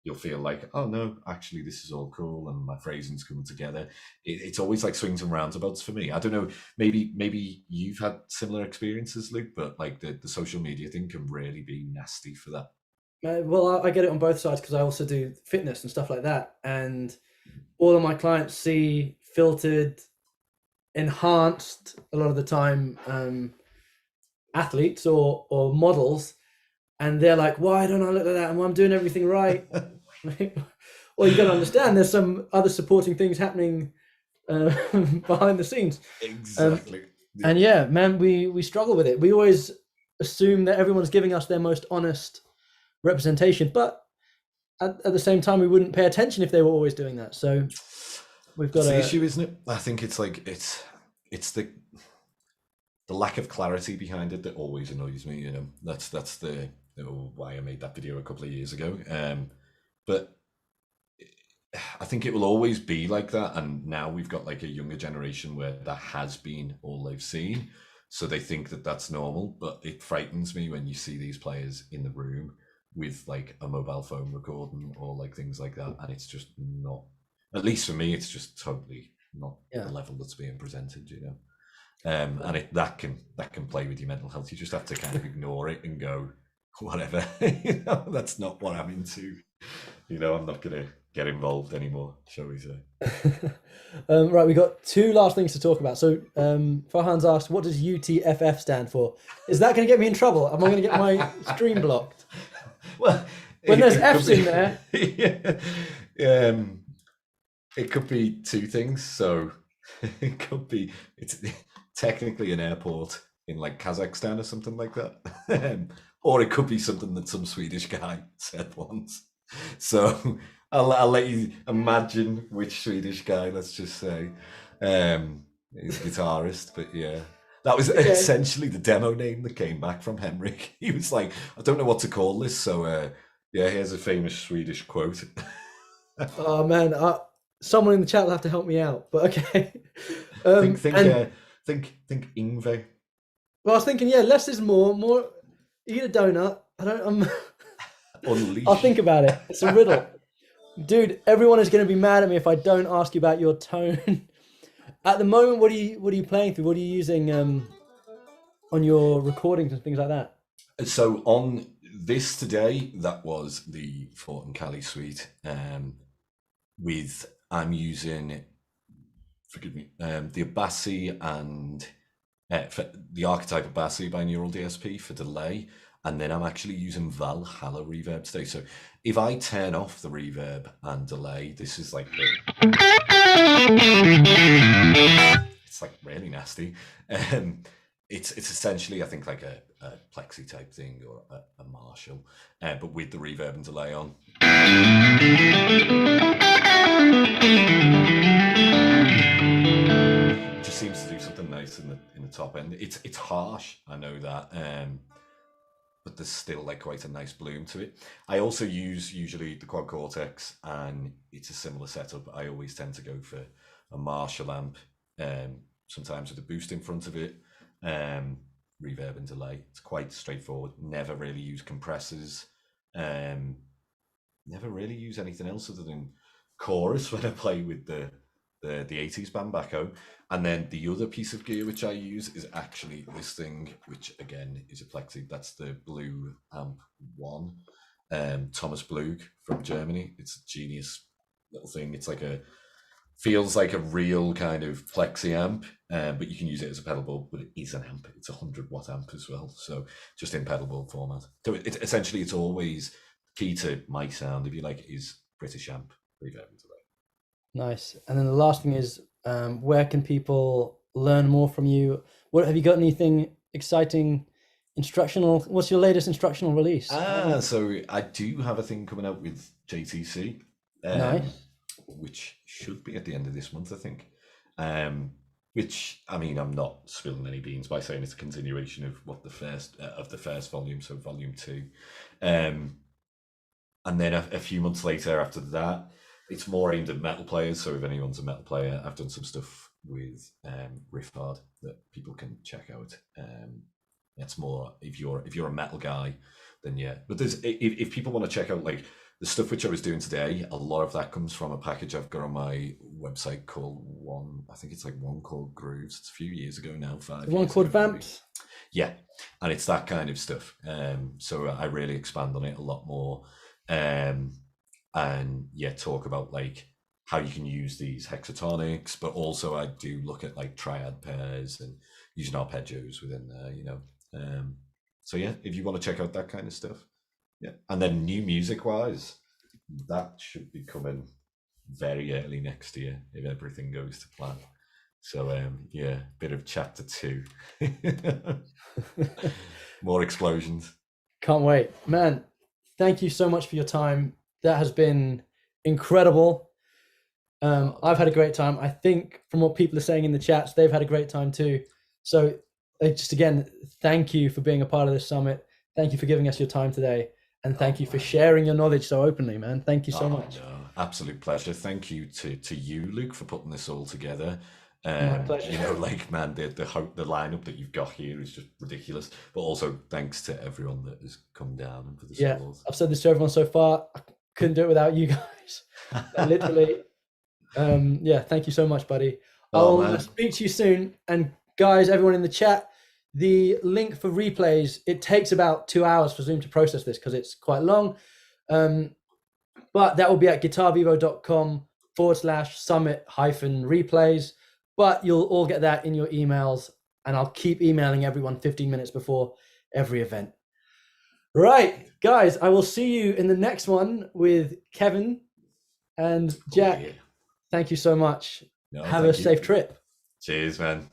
you'll feel like, oh no, actually this is all cool and my phrasing's coming together. It's always like swings and roundabouts for me. I don't know, maybe you've had similar experiences, Luke, but like the social media thing can really be nasty for that. Well, I get it on both sides because I also do fitness and stuff like that, and all of my clients see filtered, enhanced a lot of the time athletes or models, and they're like, why don't I look like that and I'm doing everything right? Well, you got to understand there's some other supporting things happening behind the scenes. Exactly. And yeah, man, we struggle with it. We always assume that everyone's giving us their most honest representation, but at the same time we wouldn't pay attention if they were always doing that. So we've got the issue, isn't it? I think it's like it's the lack of clarity behind it that always annoys me, you know. That's the why I made that video a couple of years ago. But I think it will always be like that, and now we've got like a younger generation where that has been all they've seen, so they think that that's normal. But it frightens me when you see these players in the room with like a mobile phone recording or like things like that, and it's just not, at least for me, it's just totally not the level that's being presented, you know. And that can play with your mental health. You just have to kind of ignore it and go, whatever. You know, that's not what I'm into. You know, I'm not gonna get involved anymore, shall we say. Right, we got two last things to talk about. So Farhan's asked, what does UTFF stand for? Is that going to get me in trouble? Am I going to get my stream blocked? Well, when there's F's in there. Yeah. It could be two things. So it could be, it's technically an airport in like Kazakhstan or something like that. Or it could be something that some Swedish guy said once. So I'll let you imagine which Swedish guy, let's just say. He's a guitarist, but yeah. That was essentially the demo name that came back from Henrik. He was like, I don't know what to call this, so yeah, here's a famous Swedish quote. Oh man, someone in the chat will have to help me out, but okay. Think Ingve. Well, I was thinking, yeah, less is more. More, eat a donut. I'll think about it. It's a riddle. Dude, everyone is going to be mad at me if I don't ask you about your tone. At the moment, what are you playing through? What are you using on your recordings and things like that? So on this today, that was the Fort and Cali suite. I'm using, forgive me, the Abassi and the Archetype Abassi by Neural DSP for delay. And then I'm actually using Valhalla reverb today. So if I turn off the reverb and delay, this is like it's like really nasty. It's essentially, I think, like a plexi type thing or a Marshall, but with the reverb and delay on. It just seems to do something nice in the top end. It's harsh, I know that. But there's still like quite a nice bloom to it. I also use usually the Quad Cortex, and it's a similar setup. I always tend to go for a Marshall amp, sometimes with a boost in front of it, reverb and delay. It's quite straightforward. Never really use compressors. Never really use anything else other than chorus when I play with the 80s band back home. And then the other piece of gear which I use is actually this thing, which again is a Plexi. That's the Blue Amp 1. Thomas Blug from Germany. It's a genius little thing. It's like feels like a real kind of Plexi amp, but you can use it as a pedal board, but it is an amp. It's a 100-watt amp as well. So just in pedal board format. So essentially it's always key to my sound, if you like, is British amp, reverb and delay. Nice. And then the last thing is, where can people learn more from you? What have you got? Anything exciting, instructional? What's your latest instructional release? So I do have a thing coming out with JTC, Nice. which should be at the end of this month, I think. Which, I mean, I'm not spilling any beans by saying it's a continuation of what the first volume, so volume 2. And then a few months later after that, it's more aimed at metal players. So if anyone's a metal player, I've done some stuff with Riff Hard that people can check out. It's more if you're a metal guy, then yeah. But if people want to check out like the stuff which I was doing today, a lot of that comes from a package I've got on my website called One Chord Grooves. It's a few years ago now, 5 years. One Chord Vamps. Yeah, and it's that kind of stuff. So I really expand on it a lot more. And yeah, talk about like how you can use these hexatonics, but also I do look at like triad pairs and using arpeggios within there, you know. So yeah, if you want to check out that kind of stuff, yeah. And then new music wise, that should be coming very early next year if everything goes to plan. So yeah, bit of chapter 2. More explosions. Can't wait, man. Thank you so much for your time. That has been incredible. I've had a great time. I think from what people are saying in the chats, they've had a great time too. So just again, thank you for being a part of this summit. Thank you for giving us your time today. And thank you for sharing your knowledge so openly, man. Thank you so much. No, absolute pleasure. Thank you to you, Luke, for putting this all together. My pleasure. You know, like, man, the lineup that you've got here is just ridiculous. But also thanks to everyone that has come down and for the support. I've said this to everyone so far. I couldn't do it without you guys. Literally. Yeah, thank you so much, buddy. I'll speak to you soon. And guys, everyone in the chat, the link for replays, it takes about 2 hours for Zoom to process this because it's quite long. But that will be at guitarvivo.com/summit-replays. But you'll all get that in your emails, and I'll keep emailing everyone 15 minutes before every event. Right, guys, I will see you in the next one with Kevin and Jack. Yeah. Thank you so much. No, Have a safe trip. Cheers, man.